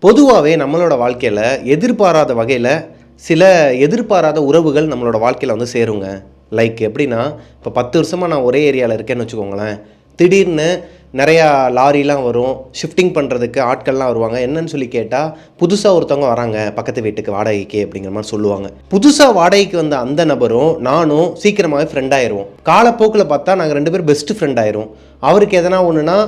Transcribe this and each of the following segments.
பொதுவாகவே நம்மளோட வாழ்க்கையில் எதிர்பாராத வகையில் சில எதிர்பாராத உறவுகள் நம்மளோட வாழ்க்கையில் வந்து சேருங்க. லைக் எப்படின்னா, இப்போ 10 வருஷமாக நான் ஒரே ஏரியாவில் இருக்கேன்னு வச்சுக்கோங்களேன். திடீர்னு நிறையா லாரிலாம் வரும், ஷிஃப்டிங் பண்ணுறதுக்கு ஆட்கள்லாம் வருவாங்க. என்னன்னு சொல்லி கேட்டால், புதுசாக ஒருத்தவங்க வராங்க பக்கத்து வீட்டுக்கு வாடகைக்கு அப்படிங்கிற மாதிரி சொல்லுவாங்க. புதுசாக வாடகைக்கு வந்த அந்த நபரும் நானும் சீக்கிரமாகவே ஃப்ரெண்ட் ஆயிடுவோம். காலப்போக்கில் பார்த்தா நாங்கள் 2 பேரும் பெஸ்ட் ஃப்ரெண்ட் ஆயிரும். அவருக்கு எதனா ஒன்றுனா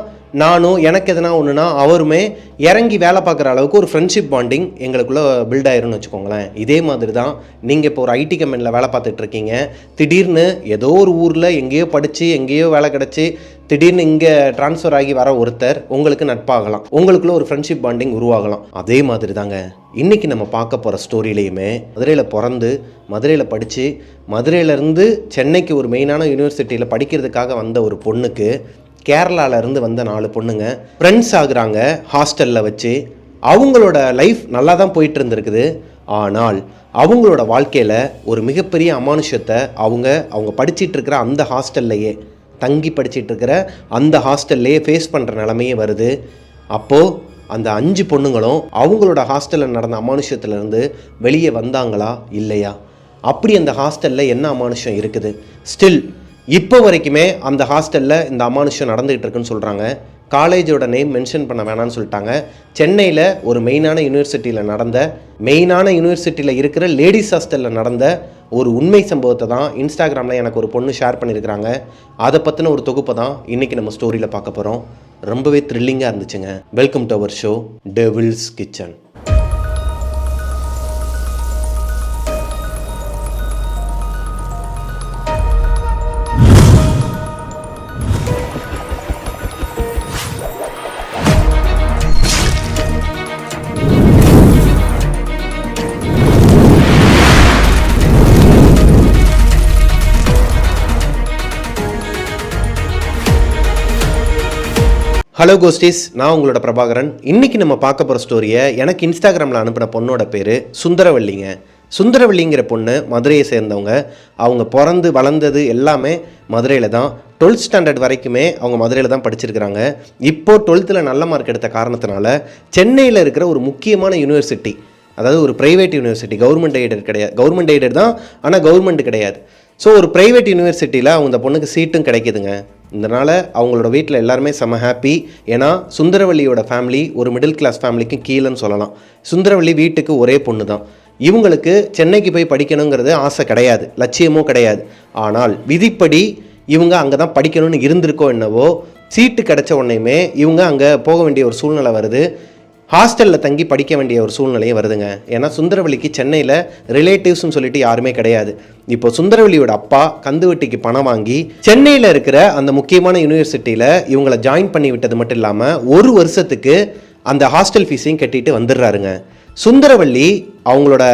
நானும், எனக்கு எதனா ஒன்றுனா அவருமே இறங்கி வேலை பார்க்குற அளவுக்கு ஒரு ஃப்ரெண்ட்ஷிப் பாண்டிங் எங்களுக்குள்ளே பில்ட் ஆயிரும்னு வச்சுக்கோங்களேன். இதே மாதிரி தான் நீங்கள் இப்போ ஒரு ஐடி கம்பெனியில் வேலை பார்த்துட்டு இருக்கீங்க. திடீர்னு ஏதோ ஒரு ஊரில் எங்கேயோ படித்து எங்கேயோ வேலை கிடச்சி திடீர்னு இங்கே ட்ரான்ஸ்ஃபர் ஆகி வர ஒருத்தர் உங்களுக்கு நட்பாகலாம், உங்களுக்குள்ள ஒரு ஃப்ரெண்ட்ஷிப் பாண்டிங் உருவாகலாம். அதே மாதிரி தாங்க இன்றைக்கி நம்ம பார்க்க போகிற ஸ்டோரியிலையுமே மதுரையில் பிறந்து மதுரையில் படித்து மதுரையிலேருந்து சென்னைக்கு ஒரு மெயினான யூனிவர்சிட்டியில் படிக்கிறதுக்காக வந்த ஒரு பொண்ணுக்கு கேரளாவிலேருந்து வந்த 4 பொண்ணுங்க ஃப்ரெண்ட்ஸ் ஆகுறாங்க ஹாஸ்டலில் வச்சு. அவங்களோட லைஃப் நல்லா தான் போயிட்டு இருந்திருக்குது. ஆனால் அவங்களோட வாழ்க்கையில் ஒரு மிகப்பெரிய அமானுஷத்தை அவங்க படிச்சிட்டு இருக்கிற அந்த ஹாஸ்டல்லையே, தங்கி படிச்சிட்டு இருக்கிற அந்த ஹாஸ்டல்லையே ஃபேஸ் பண்ணுற நிலைமையே வருது. அப்போது அந்த 5 பொண்ணுங்களும் அவங்களோட ஹாஸ்டலில் நடந்த அமானுஷத்துலேருந்து வெளியே வந்தாங்களா இல்லையா? அப்படி அந்த ஹாஸ்டலில் என்ன அமானுஷம் இருக்குது? ஸ்டில் இப்போ வரைக்குமே அந்த ஹாஸ்டலில் இந்த அமானுஷம் நடந்துகிட்டு இருக்குன்னு சொல்கிறாங்க. காலேஜோட நேம் மென்ஷன் பண்ண வேணான்னு சொல்லிட்டாங்க. சென்னையில் ஒரு மெயினான யூனிவர்சிட்டியில் இருக்கிற லேடிஸ் ஹாஸ்டலில் நடந்த ஒரு உண்மை சம்பவத்தை தான் இன்ஸ்டாகிராமில் எனக்கு ஒரு பொண்ணு ஷேர் பண்ணியிருக்கிறாங்க. அதை பற்றின ஒரு தொகுப்பை தான் இன்றைக்கி நம்ம ஸ்டோரியில் பார்க்க போகிறோம். ரொம்பவே த்ரில்லிங்காக இருந்துச்சுங்க. Welcome to our show devil's kitchen. Hello ghosties, நான் உங்களோட பிரபாகரன். இன்றைக்கி நம்ம பார்க்க போகிற ஸ்டோரியை எனக்கு இன்ஸ்டாகிராமில் அனுப்பின பொண்ணோட பேர் சுந்தரவல்லிங்க. சுந்தரவல்லிங்கிற பொண்ணு மதுரையை சேர்ந்தவங்க. அவங்க பிறந்து வளர்ந்தது எல்லாமே மதுரையில் தான். 12th ஸ்டாண்டர்ட் வரைக்குமே அவங்க மதுரையில் தான் படிச்சிருக்கிறாங்க. இப்போது 12th நல்ல மார்க் எடுத்த காரணத்தினால சென்னையில் இருக்கிற ஒரு முக்கியமான யூனிவர்சிட்டி, அதாவது ஒரு ப்ரைவேட் யூனிவர்சிட்டி, கவர்மெண்ட் எய்டட் தான், ஆனால் கவர்மெண்ட் கிடையாது. ஸோ ஒரு ப்ரைவேட் யூனிவர்சிட்டியில் அவங்க இந்த பொண்ணுக்கு சீட்டும் கிடைக்கிதுங்க. இதனால் அவங்களோட வீட்டில் எல்லாருமே செம்ம ஹாப்பி. ஏன்னா சுந்தரவல்லியோட ஃபேமிலி ஒரு மிடில் கிளாஸ் ஃபேமிலிக்கு கீழேன்னு சொல்லலாம். சுந்தரவல்லி வீட்டுக்கு ஒரே பொண்ணு தான். இவங்களுக்கு சென்னைக்கு போய் படிக்கணுங்கிறது ஆசை கிடையாது, லட்சியமும் கிடையாது. ஆனால் விதிப்படி இவங்க அங்கே தான் படிக்கணும்னு இருந்திருக்கோ என்னவோ, சீட்டு கிடைச்ச உடனேயுமே இவங்க அங்கே போக வேண்டிய ஒரு சூழ்நிலை வருது. ஹாஸ்டலில் தங்கி படிக்க வேண்டிய ஒரு சூழ்நிலையும் வருதுங்க. ஏன்னா சுந்தரவல்லிக்கு சென்னையில் ரிலேட்டிவ்ஸ்னு சொல்லிட்டு யாருமே கிடையாது. இப்போ சுந்தரவல்லியோட அப்பா கந்துவட்டிக்கு பணம் வாங்கி சென்னையில் இருக்கிற அந்த முக்கியமான யூனிவர்சிட்டியில் இவங்களை ஜாயின் பண்ணி விட்டது மட்டும் இல்லாமல் 1 வருஷத்துக்கு அந்த ஹாஸ்டல் ஃபீஸையும் கட்டிட்டு வந்துடுறாருங்க. சுந்தரவல்லி அவங்களோட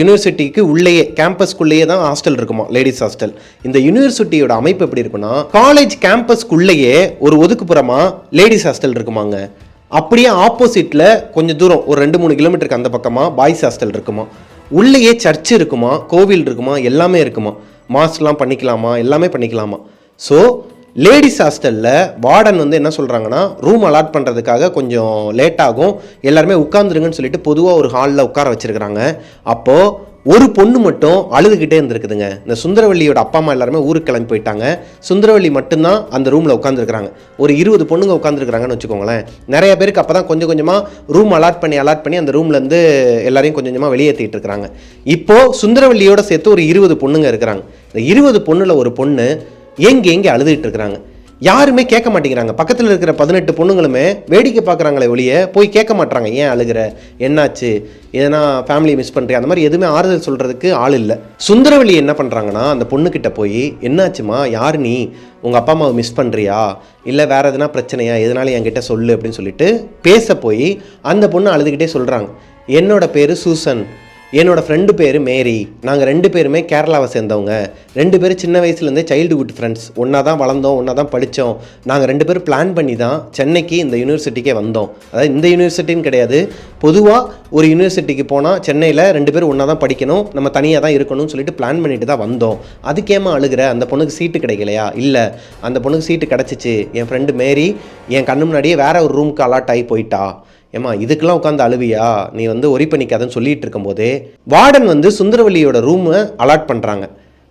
யூனிவர்சிட்டிக்கு உள்ளேயே, கேம்பஸ்குள்ளேயே தான் ஹாஸ்டல் இருக்குமா, லேடிஸ் ஹாஸ்டல். இந்த யூனிவர்சிட்டியோட அமைப்பு எப்படி இருக்குன்னா, காலேஜ் கேம்பஸ்குள்ளேயே ஒரு ஒதுக்குப்புறமா லேடிஸ் ஹாஸ்டல் இருக்குமாங்க. அப்படியே ஆப்போசிட்டில் கொஞ்சம் தூரம் ஒரு 2-3 கிலோமீட்டருக்கு அந்த பக்கமாக பாய்ஸ் ஹாஸ்டல் இருக்குமா. உள்ளேயே சர்ச் இருக்குமா, கோவில் இருக்குமா, எல்லாமே இருக்குமா. மாஸ்லாம் பண்ணிக்கலாமா, எல்லாமே பண்ணிக்கலாமா. ஸோ லேடிஸ் ஹாஸ்டலில் வார்டன் வந்து என்ன சொல்கிறாங்கன்னா, ரூம் அலாட் பண்ணுறதுக்காக கொஞ்சம் லேட் ஆகும், எல்லாருமே உட்காந்துருங்கன்னு சொல்லிட்டு பொதுவாக ஒரு ஹாலில் உட்கார வச்சுருக்கிறாங்க. அப்போது ஒரு பொண்ணு மட்டும் அழுதுகிட்டே இருந்திருக்குதுங்க. இந்த சுந்தரவல்லியோட அப்பா அம்மா எல்லாருமே ஊருக்கு கிளம்பி போயிட்டாங்க. சுந்தரவல்லி மட்டும்தான் அந்த ரூமில் உட்காந்துருக்குறாங்க. ஒரு 20 பொண்ணுங்க உட்காந்துருக்குறாங்கன்னு வச்சுக்கோங்களேன். நிறைய பேருக்கு அப்போ தான் கொஞ்சம் கொஞ்சமாக ரூம் அலாட் பண்ணி அந்த ரூம்லேருந்து எல்லாரையும் கொஞ்சம் கொஞ்சமாக வெளியேற்றிட்டு இருக்கிறாங்க. இப்போது சுந்தரவல்லியோட சேர்த்து ஒரு 20 பொண்ணுங்க இருக்கிறாங்க. இந்த 20 பொண்ணில் ஒரு பொண்ணு எங்கே அழுதுகிட்டு இருக்கிறாங்க. யாருமே கேட்க மாட்டேங்கிறாங்க. பக்கத்தில் இருக்கிற 18 பொண்ணுங்களுமே வேடிக்கை பார்க்குறாங்களே ஒழிய போய் கேட்க மாட்டாங்க. ஏன் அழுகிற, என்னாச்சு, எதனா ஃபேமிலி மிஸ் பண்ணுறியா, அந்த மாதிரி எதுவுமே ஆறுதல் சொல்கிறதுக்கு ஆள் இல்லை. சுந்தரவல்லி என்ன பண்ணுறாங்கன்னா, அந்த பொண்ணுக்கிட்ட போய், என்னாச்சுமா, யார் நீ, உங்கள் அப்பா அம்மாவை மிஸ் பண்ணுறியா, இல்லை வேறு எதுனா பிரச்சனையா, எதனால என்கிட்ட சொல்லு அப்படின்னு சொல்லிட்டு பேச போய் அந்த பொண்ணு அழுதுகிட்டே சொல்கிறாங்க, என்னோட பேர் சூசன், என்னோட ஃப்ரெண்டு பேர் மேரி, நாங்கள் 2 பேருமே கேரளாவை சேர்ந்தவங்க, 2 பேரும் சின்ன வயசுலேருந்தே சைல்டுஹுட் ஃப்ரெண்ட்ஸ், ஒன்றா தான் வளர்ந்தோம், ஒன்றா தான் படித்தோம். நாங்கள் 2 பேரும் பிளான் பண்ணி தான் சென்னைக்கு இந்த யூனிவர்சிட்டிக்கே வந்தோம். அதாவது இந்த யூனிவர்சிட்டின்னு கிடையாது, பொதுவாக ஒரு யூனிவர்சிட்டிக்கு போனால் சென்னையில் 2 பேரும் ஒன்றா தான் படிக்கணும், நம்ம தனியாக தான் இருக்கணும்னு சொல்லிட்டு பிளான் பண்ணிட்டு தான் வந்தோம். அதுக்கேமா அழுகிற, அந்த பொண்ணுக்கு சீட்டு கிடைக்கலையா? இல்லை, அந்த பொண்ணுக்கு சீட்டு கிடச்சிச்சு, என் ஃப்ரெண்டு மேரி என் கண்ணு முன்னாடியே வேற ஒரு ரூமுக்கு அலாட் ஆகி போயிட்டா, ஏமா இதுக்கெல்லாம் உட்காந்து அழுவியா, நீ வந்து ஒரி பண்ணிக்காதன்னு சொல்லிட்டு இருக்கும்போதே வார்டன் வந்து சுந்தரவல்லியோட ரூமை அலாட் பண்ணுறாங்க.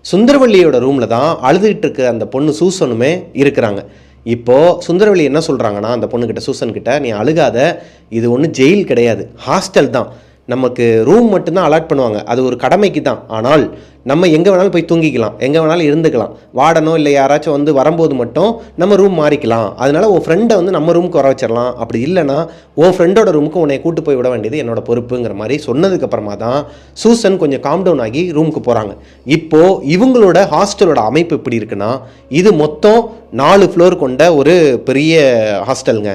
சுந்தரவல்லியோட ரூமில் தான் அழுதுகிட்டு இருக்க அந்த பொண்ணு சூசனுமே இருக்கிறாங்க. இப்போது சுந்தரவல்லி என்ன சொல்கிறாங்கன்னா அந்த பொண்ணுக்கிட்ட, சூசன்கிட்ட, நீ அழுகாத, இது ஒன்றும் ஜெயில் கிடையாது, ஹாஸ்டல் தான், நமக்கு ரூம் மட்டும்தான் அலாட் பண்ணுவாங்க, அது ஒரு கடமைக்கு தான், ஆனால் நம்ம எங்கே வேணாலும் போய் தூங்கிக்கலாம், எங்கே வேணாலும் இருந்துக்கலாம், வார்டனோ இல்லை யாராச்சும் வந்து வரும்போது மட்டும் நம்ம ரூம் மாறிக்கலாம், அதனால் உன் ஃப்ரெண்டை வந்து நம்ம ரூமுக்கு வர வச்சிடலாம், அப்படி இல்லைனா உன் ஃப்ரெண்டோட ரூமுக்கு உன்னை கூட்டு போய் விட வேண்டியது என்னோட பொறுப்புங்கிற மாதிரி சொன்னதுக்கப்புறமா தான் சூசன் கொஞ்சம் காம் டவுன் ஆகி ரூமுக்கு போகிறாங்க. இப்போது இவங்களோட ஹாஸ்டலோட அமைப்பு எப்படி இருக்குன்னா, இது மொத்தம் 4 ஃப்ளோர் கொண்ட ஒரு பெரிய ஹாஸ்டலுங்க.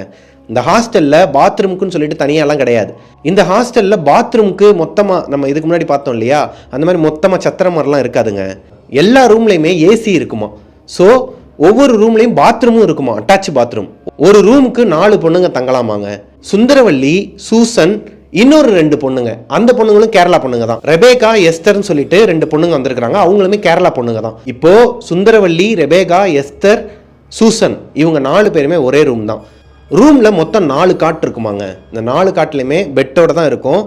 இந்த ஹாஸ்டலில் பாத்ரூமுக்குன்னு சொல்லிட்டு தனியாலாம் கிடையாது. இந்த ஹாஸ்டலில் பாத்ரூமுக்கு மொத்தமாக நம்ம இதுக்கு முன்னாடி பார்த்தோம் இல்லையா, அந்த மாதிரி மொத்தமாக சத்திர மாதிரிலாம் இருக்காதுங்க. எல்லா ரூம்லேயுமே ஏசி இருக்குமா. ஸோ ஒவ்வொரு ரூம்லேயும் பாத்ரூமும் இருக்குமா, அட்டாச் பாத்ரூம். ஒரு ரூமுக்கு 4 பொண்ணுங்க தங்கலாமாங்க. சுந்தரவல்லி, சூசன், இன்னொரு 2 பொண்ணுங்க, அந்த பொண்ணுங்களும் கேரளா பொண்ணுங்க தான். ரெபேகா, எஸ்தர்ன்னு சொல்லிட்டு 2 பொண்ணுங்க வந்திருக்கிறாங்க, அவங்களுமே கேரளா பொண்ணுங்க தான். இப்போ சுந்தரவல்லி, ரெபேகா, எஸ்தர், சூசன் இவங்க 4 பேருமே ஒரே ரூம் தான். ரூமில் மொத்தம் 4 காட் இருக்குமாங்க. இந்த 4 காட்லையுமே பெட்டோட தான் இருக்கும்.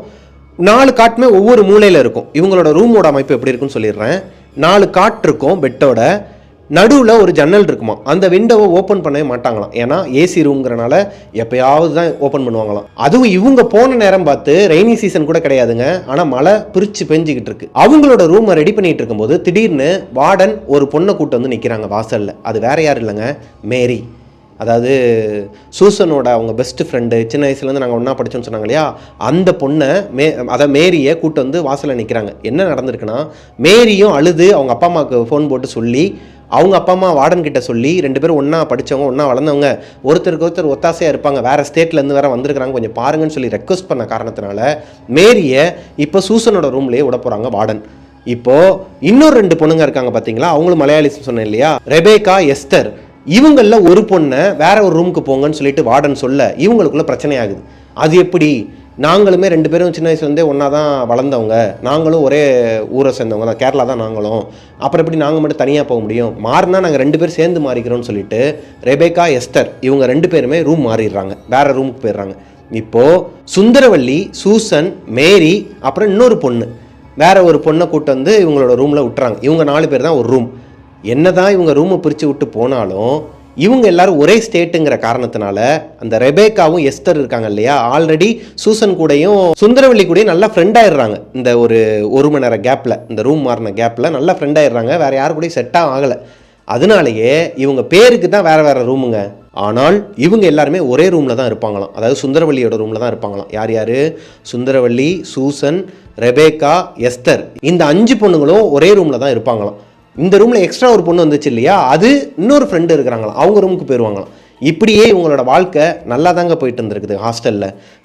4 காட்டுமே ஒவ்வொரு மூலையில் இருக்கும். இவங்களோட ரூமோட அமைப்பு எப்படி இருக்குன்னு சொல்லிடுறேன். 4 காட் இருக்கும் பெட்டோட, நடுவில் ஒரு ஜன்னல் இருக்குமா. அந்த விண்டோவை ஓப்பன் பண்ணவே மாட்டாங்களாம், ஏன்னா ஏசி ரூம்ங்கிறனால எப்பயாவது தான் ஓப்பன் பண்ணுவாங்களாம். அதுவும் இவங்க போன நேரம் பார்த்து ரெய்னி சீசன் கூட கிடையாதுங்க, ஆனால் மழை பிரித்து பெஞ்சிக்கிட்டு இருக்கு. அவங்களோட ரூமை ரெடி பண்ணிட்டு இருக்கும்போது திடீர்னு வார்டன் ஒரு பொண்ணை கூட்டு வந்து நிற்கிறாங்க வாசலில். அது வேற யாரும் இல்லைங்க, மேரி. அதாவது சூசனோட அவங்க பெஸ்ட் ஃப்ரெண்டு, சின்ன வயசுலேருந்து நாங்கள் ஒன்றா படித்தோன்னு சொன்னாங்க இல்லையா, அந்த பொண்ணை அதாவது மேரியை கூட்டு வந்து வாசலில் நிற்கிறாங்க. என்ன நடந்திருக்குன்னா, மேரியும் அழுது அவங்க அப்பா அம்மாவுக்கு ஃபோன் போட்டு சொல்லி, அவங்க அப்பா அம்மா வார்டன் கிட்ட சொல்லி, 2 பேரும் ஒன்றா படித்தவங்க, ஒன்றா வளர்ந்தவங்க, ஒருத்தருக்கு ஒருத்தர் ஒத்தாசையாக இருப்பாங்க, வேறு ஸ்டேட்லேருந்து வேறு வந்திருக்கிறாங்க, கொஞ்சம் பாருங்கன்னு சொல்லி ரெக்வஸ்ட் பண்ண காரணத்தினால மேரியை இப்போ சூசனோட ரூம்லேயே விட போகிறாங்க வார்டன். இப்போது இன்னொரு 2 பொண்ணுங்க இருக்காங்க பார்த்தீங்களா, அவங்களும் மலையாளிஸ் சொன்னேன் இல்லையா, ரெபேகா, எஸ்தர், இவங்களில் ஒரு பொண்ணை வேற ஒரு ரூமுக்கு போங்கன்னு சொல்லிட்டு வார்டன் சொல்ல இவங்களுக்குள்ள பிரச்சனை ஆகுது. அது எப்படி, நாங்களுமே 2 பேரும் சின்ன வயசுலேருந்தே ஒன்றா தான் வளர்ந்தவங்க, நாங்களும் ஒரே ஊரை சேர்ந்தவங்க தான், கேரளா தான் நாங்களும், அப்புறம் எப்படி நாங்கள் மட்டும் தனியாக போக முடியும், மாறினா நாங்கள் 2 பேரும் சேர்ந்து மாறிக்கிறோம்னு சொல்லிட்டு ரெபேகா, எஸ்தர் இவங்க 2 பேருமே ரூம் மாறிடுறாங்க, வேற ரூமுக்கு போயிடுறாங்க. இப்போது சுந்தரவல்லி, சூசன், மேரி, அப்புறம் இன்னொரு பொண்ணு, வேற ஒரு பொண்ணை கூட்டு வந்து இவங்களோட ரூமில் விட்டுறாங்க. இவங்க 4 பேர் தான் ஒரு ரூம். என்னதான் இவங்க ரூமை பிரித்து விட்டு போனாலும் இவங்க எல்லாரும் ஒரே ஸ்டேட்டுங்கிற காரணத்தினால அந்த ரெபேக்காவும் எஸ்தர் இருக்காங்க இல்லையா, ஆல்ரெடி சூசன் கூடயும் சுந்தரவல்லி கூடயும் நல்லா ஃப்ரெண்ட் ஆயிடுறாங்க. இந்த ஒரு மணி நேரம் கேப்பில், இந்த ரூம் மாறின கேப்பில் நல்லா ஃப்ரெண்ட் ஆயிடுறாங்க, வேற யாரு கூடயும் செட்டாக ஆகலை. அதனாலேயே இவங்க பேருக்கு தான் வேற வேற ரூமுங்க, ஆனால் இவங்க எல்லாருமே ஒரே ரூமில் தான் இருப்பாங்களாம். அதாவது சுந்தரவல்லியோட ரூமில் தான் இருப்பாங்களாம். யார் யார், சுந்தரவல்லி, சூசன், ரெபேக்கா, எஸ்தர், இந்த 5 பொண்ணுங்களும் ஒரே ரூமில் தான் இருப்பாங்களாம். இந்த ரூமில் எக்ஸ்ட்ரா ஒரு பொண்ணு வந்துச்சு இல்லையா, அது இன்னொரு ஃப்ரெண்டு இருக்கிறாங்களாம், அவங்க ரூமுக்கு போயிடுவாங்களாம். இப்படியே இவங்களோட வாழ்க்கை நல்லா தாங்க போயிட்டு இருந்திருக்குது.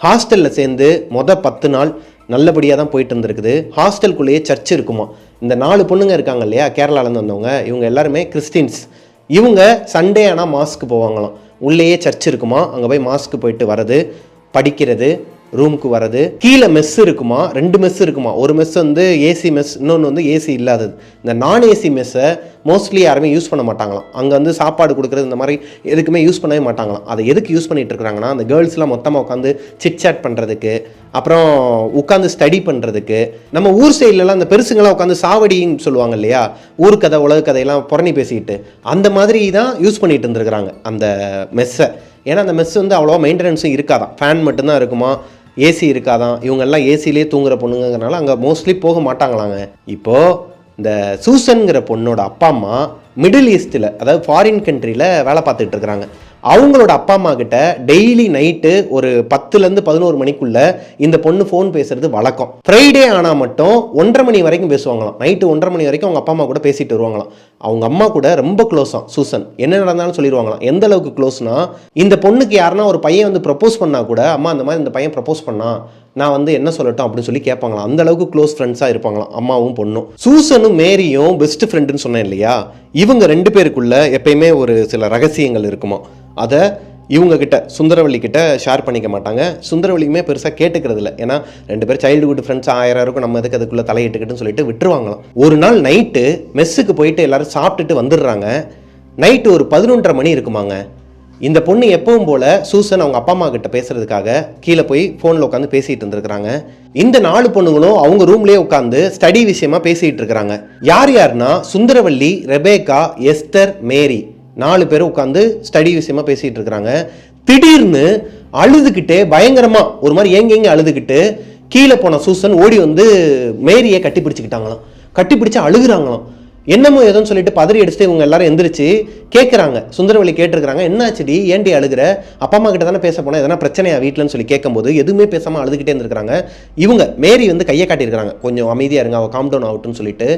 ஹாஸ்டலில் சேர்ந்து 10 நாள் நல்லபடியாக தான் போயிட்டு இருந்திருக்குது. ஹாஸ்டலுக்குள்ளேயே சர்ச் இருக்குமா. இந்த 4 பொண்ணுங்க இருக்காங்க இல்லையா, கேரளாலேருந்து வந்தவங்க, இவங்க எல்லாருமே கிறிஸ்டின்ஸ். இவங்க சண்டே ஆனால் மாஸ்க்கு போவாங்களாம். உள்ளேயே சர்ச் இருக்குமா, அங்கே போய் மாஸ்க்கு போயிட்டு வர்றது, படிக்கிறது, ரூமுக்கு வர்றது. கீழே மெஸ் இருக்குமா, 2 மெஸ் இருக்குமா. ஒரு மெஸ் வந்து ஏசி மெஸ், இன்னொன்று வந்து ஏசி இல்லாதது. இந்த நான் ஏசி மெஸ்ஸை மோஸ்ட்லி யாருமே யூஸ் பண்ண மாட்டாங்களாம். அங்கே வந்து சாப்பாடு கொடுக்குறது இந்த மாதிரி எதுக்குமே யூஸ் பண்ணவே மாட்டாங்களாம். அதை எதுக்கு யூஸ் பண்ணிட்டு இருக்கிறாங்கன்னா, அந்த கேர்ள்ஸ்லாம் மொத்தமாக உட்காந்து சிட் சாட் பண்ணுறதுக்கு, அப்புறம் உட்காந்து ஸ்டடி பண்ணுறதுக்கு. நம்ம ஊர் சைட்லலாம் அந்த பெருசுங்களாம் உட்காந்து சாவடின்னு சொல்லுவாங்க இல்லையா, ஊர் கதை உலக கதையெல்லாம் புரணி பேசிக்கிட்டு, அந்த மாதிரி தான் யூஸ் பண்ணிட்டு இருந்துருக்குறாங்க அந்த மெஸ்ஸை. ஏன்னா அந்த மெஸ் வந்து அவ்வளோவா மெயின்டெனன்ஸும் இருக்காதான், ஃபேன் மட்டும்தான் இருக்குமா, ஏசி இருக்காதான். இவங்கெல்லாம் ஏசிலே தூங்குற பொண்ணுங்கிறனால அங்கே மோஸ்ட்லி போக மாட்டாங்களாங்க. இப்போது இந்த சூசன்கிற பொண்ணோட அப்பா அம்மா மிடில் ஈஸ்ட்டில், அதாவது ஃபாரின் கண்ட்ரியில் வேலை பார்த்துட்டு இருக்கிறாங்க. அவங்களோட அப்பா அம்மா கிட்ட டெய்லி நைட்டு ஒரு 10லேருந்து 11 மணிக்குள்ள இந்த பொண்ணு ஃபோன் பேசுறது வழக்கம். ஃப்ரைடே ஆனால் மட்டும் 1:30 மணி வரைக்கும் பேசுவாங்களாம். நைட்டு 1:30 மணி வரைக்கும் அவங்க அப்பா அம்மா கூட பேசிட்டு வருவாங்களாம். அவங்க அம்மா கூட ரொம்ப க்ளோஸாம் சூசன். என்ன நடந்தாலும் சொல்லிடுவாங்களாம். எந்த அளவுக்கு க்ளோஸ்னா, இந்த பொண்ணுக்கு யாருன்னா ஒரு பையன் வந்து ப்ரப்போஸ் பண்ணா கூட, அம்மா அந்த மாதிரி இந்த பையன் ப்ரப்போஸ் பண்ணா, நான் வந்து என்ன சொல்லட்டும் அப்படின்னு சொல்லி கேட்பாங்களாம். அந்த அளவுக்கு க்ளோஸ் ஃப்ரெண்ட்ஸாக இருப்பாங்களாம் அம்மாவும் பொண்ணும். சூசனும் மேரியும் பெஸ்ட் ஃப்ரெண்டுன்னு சொன்னேன் இல்லையா, இவங்க 2 பேருக்குள்ள எப்பயுமே ஒரு சில ரகசியங்கள் இருக்குமா. அதை இவங்க கிட்ட, சுந்தரவல்லி கிட்ட ஷேர் பண்ணிக்க மாட்டாங்க. சுந்தரவல்லியுமே பெருசாக கேட்டுக்கிறது இல்லை. ஏன்னா 2 பேர் சைல்டுஹுட் ஃப்ரெண்ட்ஸ் 1000 இருக்கும், நம்ம எதுக்கு அதுக்குள்ளே தலையிட்டுக்கிட்டுன்னு சொல்லிட்டு விட்டுருவாங்களாம். ஒரு நாள் நைட்டு மெஸ்ஸுக்கு போயிட்டு எல்லாரும் சாப்பிட்டுட்டு வந்துடுறாங்க. நைட்டு ஒரு 11:30 மணி இருக்குமாங்க. இந்த பொண்ணு எப்பவும் போல சூசன் அவங்க அப்பா அம்மா கிட்ட பேசுறதுக்காக கீழே போய் ஃபோனில் உட்காந்து பேசிட்டு இருந்திருக்கிறாங்க. இந்த 4 பொண்ணுங்களும் அவங்க ரூம்லேயே உட்காந்து ஸ்டடி விஷயமா பேசிட்டு இருக்கிறாங்க. யார் யாருன்னா சுந்தரவல்லி, ரெபேக்கா, எஸ்தர், மேரி 4 பேரும் உட்காந்து ஸ்டடி விஷயமா பேசிட்டு இருக்கிறாங்க. திடீர்னு அழுதுகிட்டே பயங்கரமா ஒரு மாதிரி ஏங்க அழுதுகிட்டு கீழே போன சூசன் ஓடி வந்து மேரியை கட்டி பிடிச்சிக்கிட்டாங்களாம். கட்டி பிடிச்சு அழுகுறாங்களாம். என்னமோ ஏதோன்னு சொல்லிட்டு பதறி அடிச்சுட்டு இவங்க எல்லாரும் எந்திரிச்சு கேட்குறாங்க. சுந்தரவல்லி கேட்டிருக்கிறாங்க, என்னாச்சுடி, ஏண்டி அழுகிற, அப்பா அம்மா கிட்ட தானே பேச போனால் எதனா பிரச்சனையா வீட்டில்னு சொல்லி கேட்கும்போது எதுவுமே பேசாமல் அழுதுகிட்டே இருந்திருக்காங்க. இவங்க மேரி வந்து கையை காட்டியிருக்கிறாங்க, கொஞ்சம் அமைதியாக இருங்க, அவள் காம் டவுன் ஆகட்டும்னு சொல்லிட்டு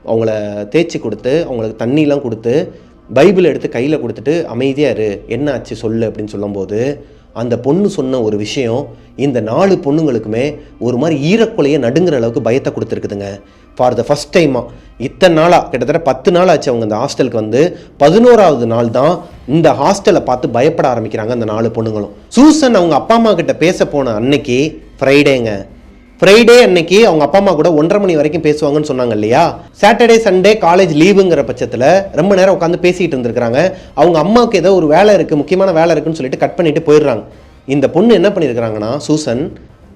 அவங்கள தேய்ச்சி கொடுத்து அவங்களுக்கு தண்ணிலாம் கொடுத்து பைபிள் எடுத்து கையில் கொடுத்துட்டு அமைதியாக இரு, என்ன ஆச்சு சொல்லு அப்படின்னு சொல்லும்போது அந்த பொண்ணு சொன்ன ஒரு விஷயம் இந்த 4 பொண்ணுங்களுக்குமே ஒரு மாதிரி ஈரக்குலையை நடுங்கிற அளவுக்கு பயத்தை கொடுத்துருக்குதுங்க. ஃபார் த ஃபஸ்ட் டைமாக இத்தனை நாளாக கிட்டத்தட்ட 10 நாள் ஆச்சு அவங்க இந்த ஹாஸ்டலுக்கு வந்து. 11வது நாள் தான் இந்த ஹாஸ்டலை பார்த்து பயப்பட ஆரம்பிக்கிறாங்க அந்த 4 பொண்ணுங்களும். சூசன் அவங்க அப்பா அம்மா கிட்ட பேச போன அன்னைக்கு ஃப்ரைடே அன்னைக்கு அவங்க அப்பா அம்மா கூட 1:30 மணி வரைக்கும் பேசுவாங்கன்னு சொன்னாங்க இல்லையா. சாட்டர்டே சண்டே காலேஜ் லீவுங்கிற பட்சத்தில் ரொம்ப நேரம் உட்காந்து பேசிகிட்டு இருந்திருக்கிறாங்க. அவங்க அம்மாவுக்கு ஏதோ ஒரு வேலை இருக்குது, முக்கியமான வேலை இருக்குன்னு சொல்லிட்டு கட் பண்ணிட்டு போயிடுறாங்க. இந்த பொண்ணு என்ன பண்ணியிருக்கிறாங்கன்னா சூசன்,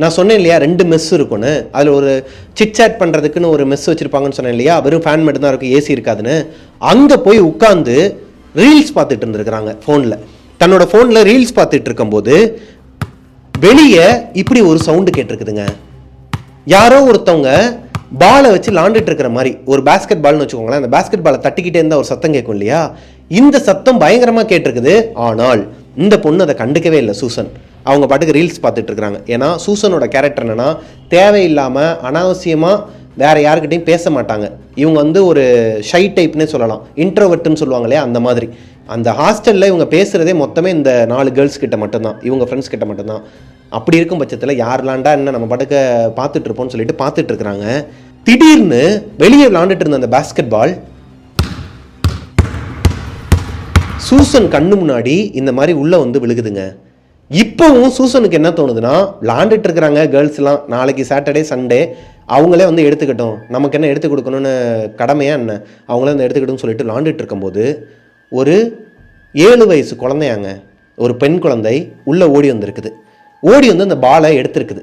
நான் சொன்னேன் இல்லையா 2 மெஸ் இருக்குன்னு, அதில் ஒரு சிட்சாட் பண்ணுறதுக்குன்னு ஒரு மெஸ் வச்சுருப்பாங்கன்னு சொன்னேன் இல்லையா, வெறும் ஃபேன் மட்டும் தான் இருக்கும், ஏசி இருக்காதுன்னு. அங்கே போய் உட்காந்து ரீல்ஸ் பார்த்துட்டு இருந்திருக்கிறாங்க ஃபோனில். தன்னோட ஃபோனில் ரீல்ஸ் பார்த்துட்டு இருக்கும்போது வெளியே இப்படி ஒரு சவுண்டு கேட்டிருக்குதுங்க. யாரோ ஒருத்தவங்க பாலை வச்சு விளாண்டுட்டு இருக்கிற மாதிரி, ஒரு பேஸ்கெட் பால்னு வச்சுக்கோங்களேன், அந்த பேஸ்கெட் பாலை தட்டிக்கிட்டே இருந்தால் ஒரு சத்தம் கேட்கும் இல்லையா, இந்த சத்தம் பயங்கரமாக கேட்டிருக்குது. ஆனால் இந்த பொண்ணு அதை கண்டுக்கவே இல்லை. சூசன் அவங்க பாட்டுக்கு ரீல்ஸ் பார்த்துட்டு இருக்கிறாங்க. ஏன்னா சூசனோட கேரக்டர் என்னன்னா தேவையில்லாமல் அனாவசியமாக வேற யாருக்கிட்டையும் பேச மாட்டாங்க. இவங்க வந்து ஒரு ஷை டைப்னே சொல்லலாம், இன்ட்ரோவர்ட்னு சொல்லுவாங்க இல்லையா, அந்த மாதிரி. அந்த ஹாஸ்டலில் இவங்க பேசுகிறதே மொத்தமே இந்த 4 கேர்ள்ஸ் கிட்ட மட்டும்தான், இவங்க ஃப்ரெண்ட்ஸ் கிட்ட மட்டும்தான். அப்படி இருக்கும் பட்சத்தில் யார் விளாண்டா என்ன, நம்ம பாட்டுக்கு பார்த்துட்டு இருப்போம்னு சொல்லிட்டு பார்த்துட்டு இருக்கிறாங்க. திடீர்னு வெளியே விளாண்டுட்டு இருந்த அந்த பேஸ்கெட் பால் சூசன் கண்ணு முன்னாடி இந்த மாதிரி உள்ளே வந்து விழுகுதுங்க. இப்போவும் சூசனுக்கு என்ன தோணுதுன்னா, விளாண்டுட்டு இருக்கிறாங்க கேர்ள்ஸ்லாம், நாளைக்கு சாட்டர்டே சண்டே அவங்களே வந்து எடுத்துக்கிட்டோம், நமக்கு என்ன எடுத்து கொடுக்கணும்னு கடமையா என்ன, அவங்களே வந்து எடுத்துக்கிட்டோம்னு சொல்லிட்டு விளாண்டுட்டு இருக்கும்போது ஒரு 7 வயசு குழந்தையாங்க, ஒரு பெண் குழந்தை உள்ளே ஓடி வந்திருக்குது. ஓடி வந்து அந்த பாலை எடுத்திருக்குது.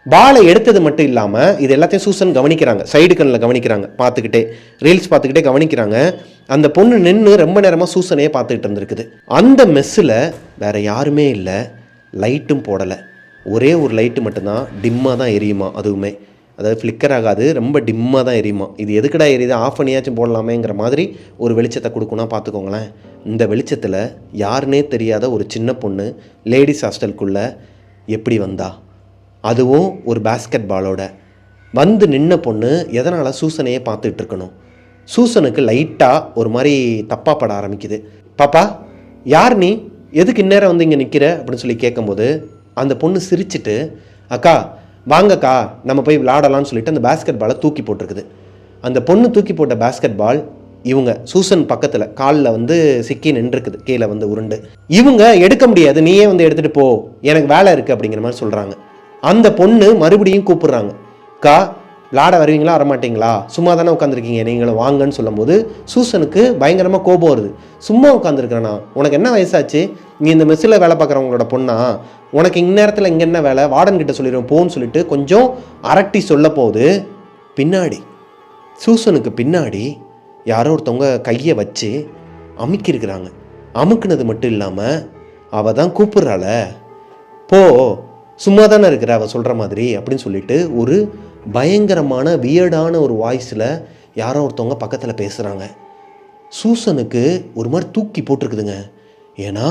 பாலை எடுத்தது மட்டும் இல்லாமல் இது எல்லாத்தையும் சூசன் கவனிக்கிறாங்க, சைடு கண்ணில் கவனிக்கிறாங்க, பார்த்துக்கிட்டே ரீல்ஸ் பார்த்துக்கிட்டே கவனிக்கிறாங்க. அந்த பொண்ணு நின்று ரொம்ப நேரமாக சூசனையே பார்த்துக்கிட்டு இருந்திருக்குது. அந்த மெஸ்ஸில் வேற யாருமே இல்லை, லைட்டும் போடலை, ஒரே ஒரு லைட்டு மட்டும்தான் டிம்மாக தான் எரியுமா, அதுவுமே அதாவது ஃப்ளிக்கர் ஆகாது, ரொம்ப டிம்மாக தான் எரியுமா. இது எதுக்கடா எரியுது, ஆஃப் பண்ணியாச்சும் போடலாமேங்கிற மாதிரி ஒரு வெளிச்சத்தை கொடுக்கணும் பார்த்துக்கோங்களேன். இந்த வெளிச்சத்தில் யாருன்னே தெரியாத ஒரு சின்ன பொண்ணு லேடிஸ் ஹாஸ்டலுக்குள்ளே எப்படி வந்தா, அதுவும் ஒரு பேஸ்கெட் பாலோட வந்து நின்ன பொண்ணு எதனால் சூசனையே பார்த்துட்டு இருக்கணும். சூசனுக்கு லைட்டாக ஒரு மாதிரி தப்பாக பட ஆரம்பிக்குது. பாப்பா யார் நீ, எதுக்கு இந்நேரம் வந்து இங்கே நிற்கிற அப்படின்னு சொல்லி கேட்கும்போது அந்த பொண்ணு சிரிச்சிட்டு, அக்கா வாங்கக்கா நம்ம போய் விளாடலான்னு சொல்லிட்டு அந்த பேஸ்கெட் பாலை தூக்கி போட்டிருக்குது. அந்த பொண்ணு தூக்கி போட்ட பேஸ்கெட் பால் இவங்க சூசன் பக்கத்தில் காலில் வந்து சிக்கி நின்றுருக்குது, கீழே வந்து உருண்டு. இவங்க எடுக்க முடியாது, நீயே வந்து எடுத்துகிட்டு போ, எனக்கு வேலை இருக்குது அப்படிங்கிற மாதிரி சொல்கிறாங்க. அந்த பொண்ணு மறுபடியும் கூப்பிட்றாங்க, அக்கா விளாட வருவீங்களா வரமாட்டிங்களா, சும்மா தானே உட்காந்துருக்கீங்க நீங்களும் வாங்கன்னு சொல்லும்போது சூசனுக்கு பயங்கரமாக கோபம் வருது. சும்மா உட்காந்துருக்கிறேண்ணா, உனக்கு என்ன வயசாச்சு, நீ இந்த மெஸ்ஸில் வேலை பார்க்குறவங்களோட பொண்ணா, உனக்கு இந்நேரத்தில் இங்கே என்ன வேலை, வார்டன் கிட்ட சொல்லிடுவோம் போன்னு சொல்லிட்டு கொஞ்சம் அரட்டி சொல்ல போகுது. பின்னாடி சூசனுக்கு பின்னாடி யாரோ ஒருத்தவங்க கையை வச்சு அமுக்கியிருக்கிறாங்க. அமுக்குனது மட்டும் இல்லாமல் அவள் தான் கூப்பிட்றாள, போ சும்மா தானே இருக்கிற அவள் சொல்கிற மாதிரி அப்படின்னு சொல்லிட்டு ஒரு பயங்கரமான வியர்டான ஒரு வாய்ஸில் யாரோ ஒருத்தவங்க பக்கத்தில் பேசுகிறாங்க. சூசனுக்கு ஒரு மாதிரி தூக்கி போட்டிருக்குதுங்க. ஏன்னா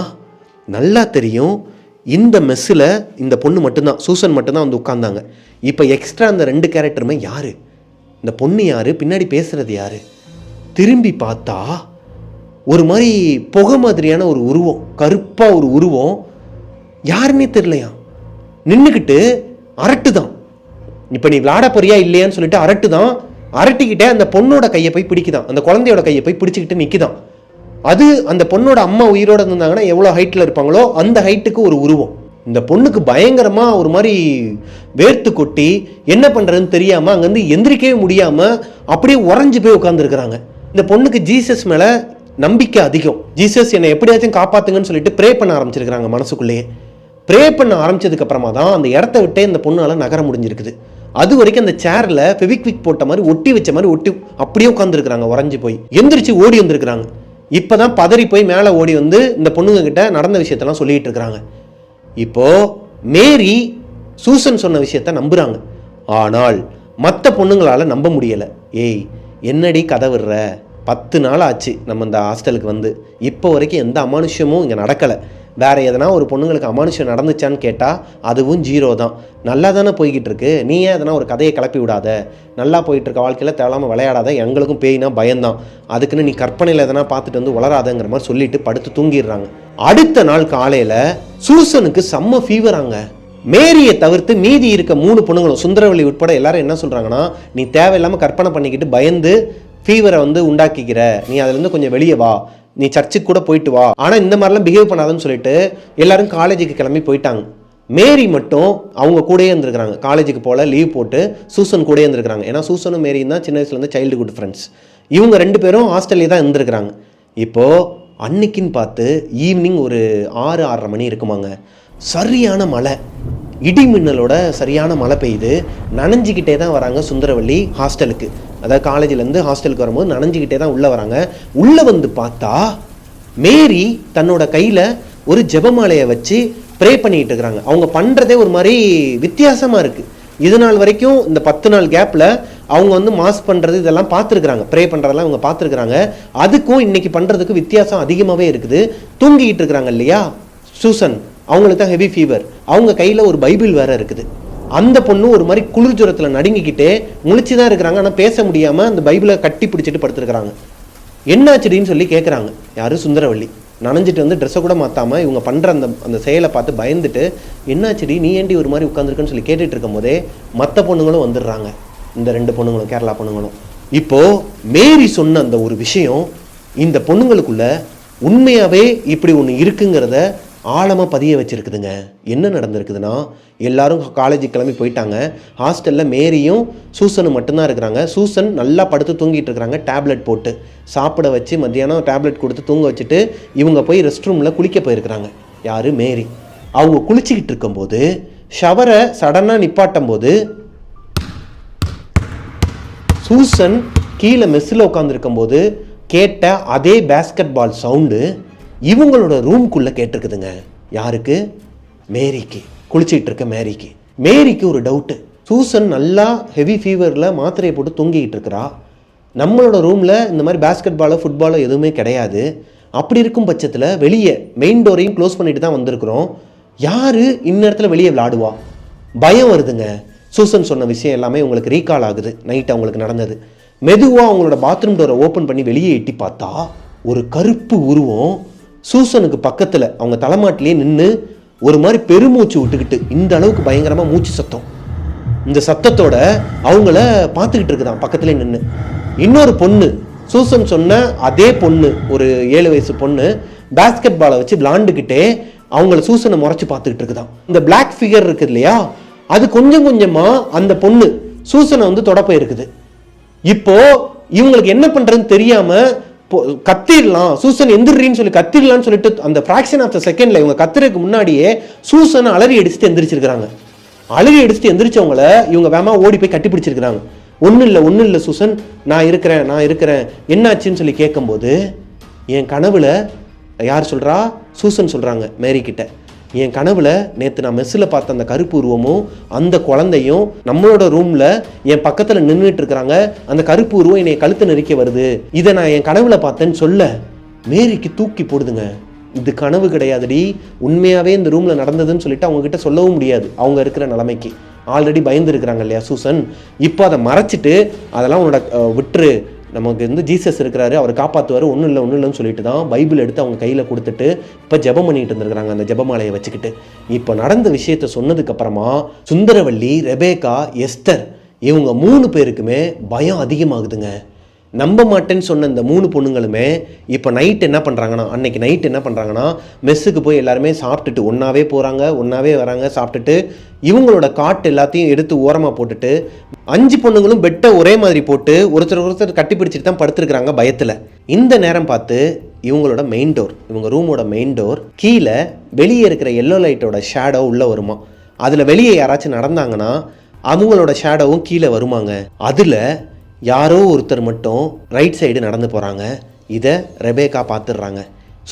நல்லா தெரியும் இந்த மெஸ்ஸில் இந்த பொண்ணு மட்டும்தான், சூசன் மட்டும்தான் வந்து உட்கார்ந்தாங்க. இப்போ எக்ஸ்ட்ரா அந்த 2 கேரக்டருமே யார், இந்த பொண்ணு யார், பின்னாடி பேசுகிறது யார். திரும்பி பார்த்தா ஒரு மாதிரி புகை மாதிரியான ஒரு உருவம், கருப்பாக ஒரு உருவம், யாருன்னே தெரியலையா, நின்றுக்கிட்டு அரட்டு தான். இப்போ நீ விளாட போறியா இல்லையான்னு சொல்லிட்டு அரட்டு தான். அரட்டிக்கிட்டே அந்த பொண்ணோட கையை போய் பிடிக்குதான், அந்த குழந்தையோட கையை போய் பிடிச்சிக்கிட்டு நிற்கிதான். அது அந்த பொண்ணோட அம்மா உயிரோடு இருந்தாங்கன்னா எவ்வளோ ஹைட்டில் இருப்பாங்களோ அந்த ஹைட்டுக்கு ஒரு உருவம். இந்த பொண்ணுக்கு பயங்கரமாக ஒரு மாதிரி வேர்த்து கொட்டி என்ன பண்ணுறதுன்னு தெரியாமல் அங்கேருந்து எந்திரிக்கவே முடியாமல் அப்படியே உறைஞ்சி போய் உட்காந்துருக்குறாங்க. இந்த பொண்ணுக்கு ஜீசஸ் மேலே நம்பிக்கை அதிகம். ஜீசஸ் என்னை எப்படியாச்சும் காப்பாத்துங்கன்னு சொல்லிட்டு ப்ரே பண்ண ஆரம்பிச்சிருக்கிறாங்க மனசுக்குள்ளேயே. ப்ரே பண்ண ஆரம்பிச்சதுக்கு அப்புறமா தான் அந்த இடத்த விட்டே இந்த பொண்ணால நகர முடிஞ்சிருக்குது. அது வரைக்கும் அந்த சேர்ல ஃபெவிக்விக் போட்ட மாதிரி ஒட்டி வச்ச மாதிரி ஒட்டி அப்படியே உட்காந்துருக்காங்க, உறைஞ்சு போய். எந்திரிச்சு ஓடி வந்திருக்கிறாங்க. இப்பதான் பதறி போய் மேலே ஓடி வந்து இந்த பொண்ணுங்க கிட்ட நடந்த விஷயத்தெல்லாம் சொல்லிட்டு இருக்கிறாங்க. இப்போ மேரி சூசன் சொன்ன விஷயத்த நம்புறாங்க. ஆனால் மற்ற பொண்ணுங்களால நம்ப முடியல. ஏய் என்னடி கதை விடுற, 10 நாள் ஆச்சு நம்ம இந்த ஹாஸ்டலுக்கு வந்து, இப்போ வரைக்கும் எந்த அமானுஷ்யமும் இங்கே நடக்கலை. வேறு எதனா ஒரு பொண்ணுங்களுக்கு அமானுஷ்யம் நடந்துச்சான்னு கேட்டால் அதுவும் 0 தான். நல்லா தானே போய்கிட்டு இருக்கு, நீ ஏன் எதனா ஒரு கதையை கிளப்பி விடாத, நல்லா போயிட்டு இருக்க வாழ்க்கையில் தேவையில்லாமல் விளையாடாத, எங்களுக்கும் பேய்னா பயம்தான், அதுக்குன்னு நீ கற்பனையில் எதனா பார்த்துட்டு வந்து வளராதங்கிற மாதிரி சொல்லிட்டு படுத்து தூங்கிடுறாங்க. அடுத்த நாள் காலையில் சூசனுக்கு செம்ம ஃபீவராங்க. மேரியை தவிர்த்து மீதி இருக்க 3 பொண்ணுங்களும் சுந்தரவள்ளி உட்பட எல்லாரும் என்ன சொல்கிறாங்கன்னா, நீ தேவையில்லாமல் கற்பனை பண்ணிக்கிட்டு பயந்து ஃபீவரை வந்து உண்டாக்கிக்கிற, நீ அதுலேருந்து கொஞ்சம் வெளியே வா, நீ சர்ச்சுக்கு கூட போயிட்டு வா, ஆனால் இந்த மாதிரிலாம் பிஹேவ் பண்ணாதுன்னு சொல்லிட்டு எல்லாரும் காலேஜுக்கு கிளம்பி போயிட்டாங்க. மேரி மட்டும் அவங்க கூடயே இருந்திருக்கிறாங்க. காலேஜுக்கு போல லீவ் போட்டு சூசன் கூடயே இருந்திருக்கிறாங்க. ஏன்னா சூசனும் மேரியும் தான் சின்ன வயசுலேருந்து சைல்டுஹுட் ஃப்ரெண்ட்ஸ். இவங்க 2 பேரும் ஹாஸ்டல்லே தான் இருந்திருக்கிறாங்க. இப்போது அன்னைக்குன்னு பார்த்து ஈவினிங் ஒரு 6-6:30 மணி இருக்குமாங்க. சரியான மழை, இடி மின்னலோட சரியான மழை பெய்யுது. நனைஞ்சிக்கிட்டே தான் வராங்க சுந்தரவள்ளி ஹாஸ்டலுக்கு. அதாவது காலேஜிலேருந்து ஹாஸ்டலுக்கு வரும்போது நனைஞ்சிக்கிட்டே தான் உள்ளே வராங்க. உள்ளே வந்து பார்த்தா மேரி தன்னோட கையில் ஒரு ஜெபமாலையை வச்சு ப்ரே பண்ணிக்கிட்டு இருக்கிறாங்க. அவங்க பண்ணுறதே ஒரு மாதிரி வித்தியாசமாக இருக்குது. இது நாள் வரைக்கும் இந்த 10 நாள் கேப்பில் அவங்க வந்து மாஸ் பண்ணுறது இதெல்லாம் பார்த்துருக்குறாங்க, ப்ரே பண்ணுறதெல்லாம் அவங்க பார்த்துருக்குறாங்க. அதுக்கும் இன்றைக்கி பண்ணுறதுக்கு வித்தியாசம் அதிகமாகவே இருக்குது. தூங்கிக்கிட்டு இருக்கிறாங்க இல்லையா சூசன், அவங்களுக்கு தான் ஹெவி ஃபீவர். அவங்க கையில் ஒரு பைபிள் வேறு இருக்குது. அந்த பொண்ணு ஒரு மாதிரி குளிர் ஜுரத்தில் நடுங்கிக்கிட்டே முழிச்சு தான் இருக்கிறாங்க. ஆனால் பேச முடியாமல் அந்த பைபிளை கட்டி பிடிச்சிட்டு படுத்துருக்குறாங்க. என்னாச்சுடின்னு சொல்லி கேட்குறாங்க. யார்? சுந்தரவள்ளி. நனைஞ்சிட்டு வந்து ட்ரெஸ்ஸை கூட மாற்றாமல் இவங்க பண்ணுற அந்த செயலை பார்த்து பயந்துட்டு, என்னாச்சுடி நீ ஏண்டி ஒரு மாதிரி உட்காந்துருக்குன்னு சொல்லி கேட்டுட்டு இருக்கும் போதே மற்ற பொண்ணுங்களும் வந்துடுறாங்க. இந்த 2 பொண்ணுங்களும், கேரளா பொண்ணுங்களும். இப்போது மேரி சொன்ன அந்த ஒரு விஷயம் இந்த பொண்ணுங்களுக்குள்ள உண்மையாகவே இப்படி ஒன்று இருக்குங்கிறத ஆழமாக பதிய வச்சுருக்குதுங்க. என்ன நடந்திருக்குதுன்னா, எல்லாரும் காலேஜுக்கு கிளம்பி போயிட்டாங்க. ஹாஸ்டலில் மேரியும் சூசனும் மட்டும்தான் இருக்கிறாங்க. சூசன் நல்லா படுத்து தூங்கிட்டு இருக்கிறாங்க, டேப்லெட் போட்டு சாப்பிட வச்சு மத்தியானம் டேப்லெட் கொடுத்து தூங்க வச்சுட்டு இவங்க போய் ரெஸ்ட் ரூமில் குளிக்க போயிருக்கிறாங்க. யார்? மேரி. அவங்க குளிச்சுக்கிட்டு இருக்கும்போது ஷவரை சடனாக நிப்பாட்டும் போது சூசன் கீழே மெஸ்ஸில் உட்காந்துருக்கும் போது கேட்ட அதே பேஸ்கெட் பால் சவுண்டு இவங்களோட ரூம்குள்ளே கேட்டிருக்குதுங்க. யாருக்கு? மேரிக்கு. குளிச்சுக்கிட்டு இருக்க மேரிக்கு. மேரிக்கு ஒரு டவுட்டு. சூசன் நல்லா ஹெவி ஃபீவரில் மாத்திரையை போட்டு தூங்கிக்கிட்டு இருக்கிறா. நம்மளோட ரூமில் இந்த மாதிரி பேஸ்கெட் பாலோ ஃபுட்பாலோ எதுவுமே கிடையாது. அப்படி இருக்கும் பட்சத்தில் வெளியே மெயின் டோரையும் க்ளோஸ் பண்ணிட்டு தான் வந்திருக்கிறோம். யார் இந்நேரத்தில் வெளியே விளையாடுவா? பயம் வருதுங்க. சூசன் சொன்ன விஷயம் எல்லாமே உங்களுக்கு ரீகால் ஆகுது. நைட் அவங்களுக்கு நடந்தது. மெதுவாக அவங்களோட பாத்ரூம் டோரை ஓப்பன் பண்ணி வெளியே எட்டி பார்த்தா ஒரு கருப்பு உருவம் சூசனுக்கு பக்கத்தில் அவங்க தலைமாட்டிலே நின்று ஒரு மாதிரி பெருமூச்சு விட்டுக்கிட்டு, இந்த அளவுக்கு பயங்கரமாக மூச்சு சத்தம். இந்த சத்தத்தோட அவங்கள பார்த்துக்கிட்டு இருக்குதான் பக்கத்திலே நின்று. இன்னொரு பொண்ணு, சூசன் சொன்ன அதே பொண்ணு, ஒரு 7 வயசு பொண்ணு, பேஸ்கெட் பாலை வச்சு விளாண்டுக்கிட்டே அவங்கள சூசனை முறைச்சி பார்த்துக்கிட்டு இருக்குதான். இந்த பிளாக் ஃபிகர் இருக்குது இல்லையா, அது கொஞ்சம் கொஞ்சமாக அந்த பொண்ணு சூசனை வந்து தொட போயிருக்குது. இப்போ இவங்களுக்கு என்ன பண்ணுறதுன்னு தெரியாமல் கத்திடலாம், சூசன் எந்திரின்னு சொல்லி கத்திடலான்னு சொல்லிட்டு அந்த ஃப்ராக்ஷன் ஆஃப் த செகண்ட்ல இவங்க கத்துறதுக்கு முன்னாடியே சூசனை அலறி அடிச்சுட்டு எந்திரிச்சிருக்கிறாங்க. அலறி அடிச்சுட்டு எந்திரிச்சவங்கள இவங்க வேமா ஓடி போய் கட்டி பிடிச்சிருக்கிறாங்க. ஒன்றும் இல்லை சூசன், நான் இருக்கிறேன் என்னாச்சுன்னு சொல்லி கேட்கும்போது, என் கனவுல யார் சொல்கிறா? சூசன் சொல்கிறாங்க மேரி கிட்ட, என் கனவுல நேற்று நான் மெஸ்ஸில் பார்த்த அந்த கருப்பு உருவமும் அந்த குழந்தையும் நம்மளோட ரூமில் என் பக்கத்தில் நின்றுட்டு இருக்கிறாங்க. அந்த கருப்பு உருவம் என்னை கழுத்து நெரிக்க வருது, இதை நான் என் கனவுல பார்த்தேன்னு சொல்ல மேரிக்கு தூக்கி போடுதுங்க. இது கனவு கிடையாதுடி, உண்மையாகவே இந்த ரூமில் நடந்ததுன்னு சொல்லிட்டு அவங்கக்கிட்ட சொல்லவும் முடியாது. அவங்க இருக்கிற நிலைமைக்கு ஆல்ரெடி பயந்து இருக்கிறாங்க இல்லையா சூசன். இப்போ அதை மறைச்சிட்டு அதெல்லாம் உன்னோட விட்டுரு, நமக்கு வந்து ஜீசஸ் இருக்கிறாரு, அவர் காப்பாற்றுவார், ஒன்றும் இல்லைன்னு சொல்லிட்டு தான் பைபிள் எடுத்து அவங்க கையில் கொடுத்துட்டு இப்போ ஜெபம் பண்ணிட்டு இருந்திருக்கிறாங்க அந்த ஜெபமாலையை வச்சுக்கிட்டு. இப்போ நடந்த விஷயத்த சொன்னதுக்கப்புறமா சுந்தரவள்ளி, ரெபேக்கா, எஸ்தர் இவங்க 3 பேருக்குமே பயம் அதிகமாகுதுங்க. நம்ப மாட்டேன்னு சொன்ன இந்த 3 பொண்ணுங்களுமே இப்போ நைட் என்ன பண்ணுறாங்கன்னா, அன்னைக்கு நைட் என்ன பண்ணுறாங்கன்னா, மெஸ்ஸுக்கு போய் எல்லாருமே சாப்பிட்டுட்டு ஒன்றாவே போகிறாங்க, ஒன்றாவே வராங்க. சாப்பிட்டுட்டு இவங்களோட காட்டு எல்லாத்தையும் எடுத்து ஓரமாக போட்டுட்டு 5 பொண்ணுங்களும் பெட்டை ஒரே மாதிரி போட்டு ஒருத்தர் கட்டிப்பிடிச்சிட்டு தான் படுத்துருக்குறாங்க பயத்தில். இந்த நேரம் பார்த்து இவங்களோட மெயின் டோர், இவங்க ரூமோட மெயின் டோர் கீழே வெளியே இருக்கிற எல்லோ லைட்டோட ஷேடோ உள்ளே வருமா. அதில் வெளியே யாராச்சும் நடந்தாங்கன்னா அவங்களோட ஷேடோவும் கீழே வருமாங்க. அதில் யாரோ ஒருத்தர் மட்டும் ரைட் சைடு நடந்து போகிறாங்க. இதை ரெபேக்கா பார்த்துடுறாங்க.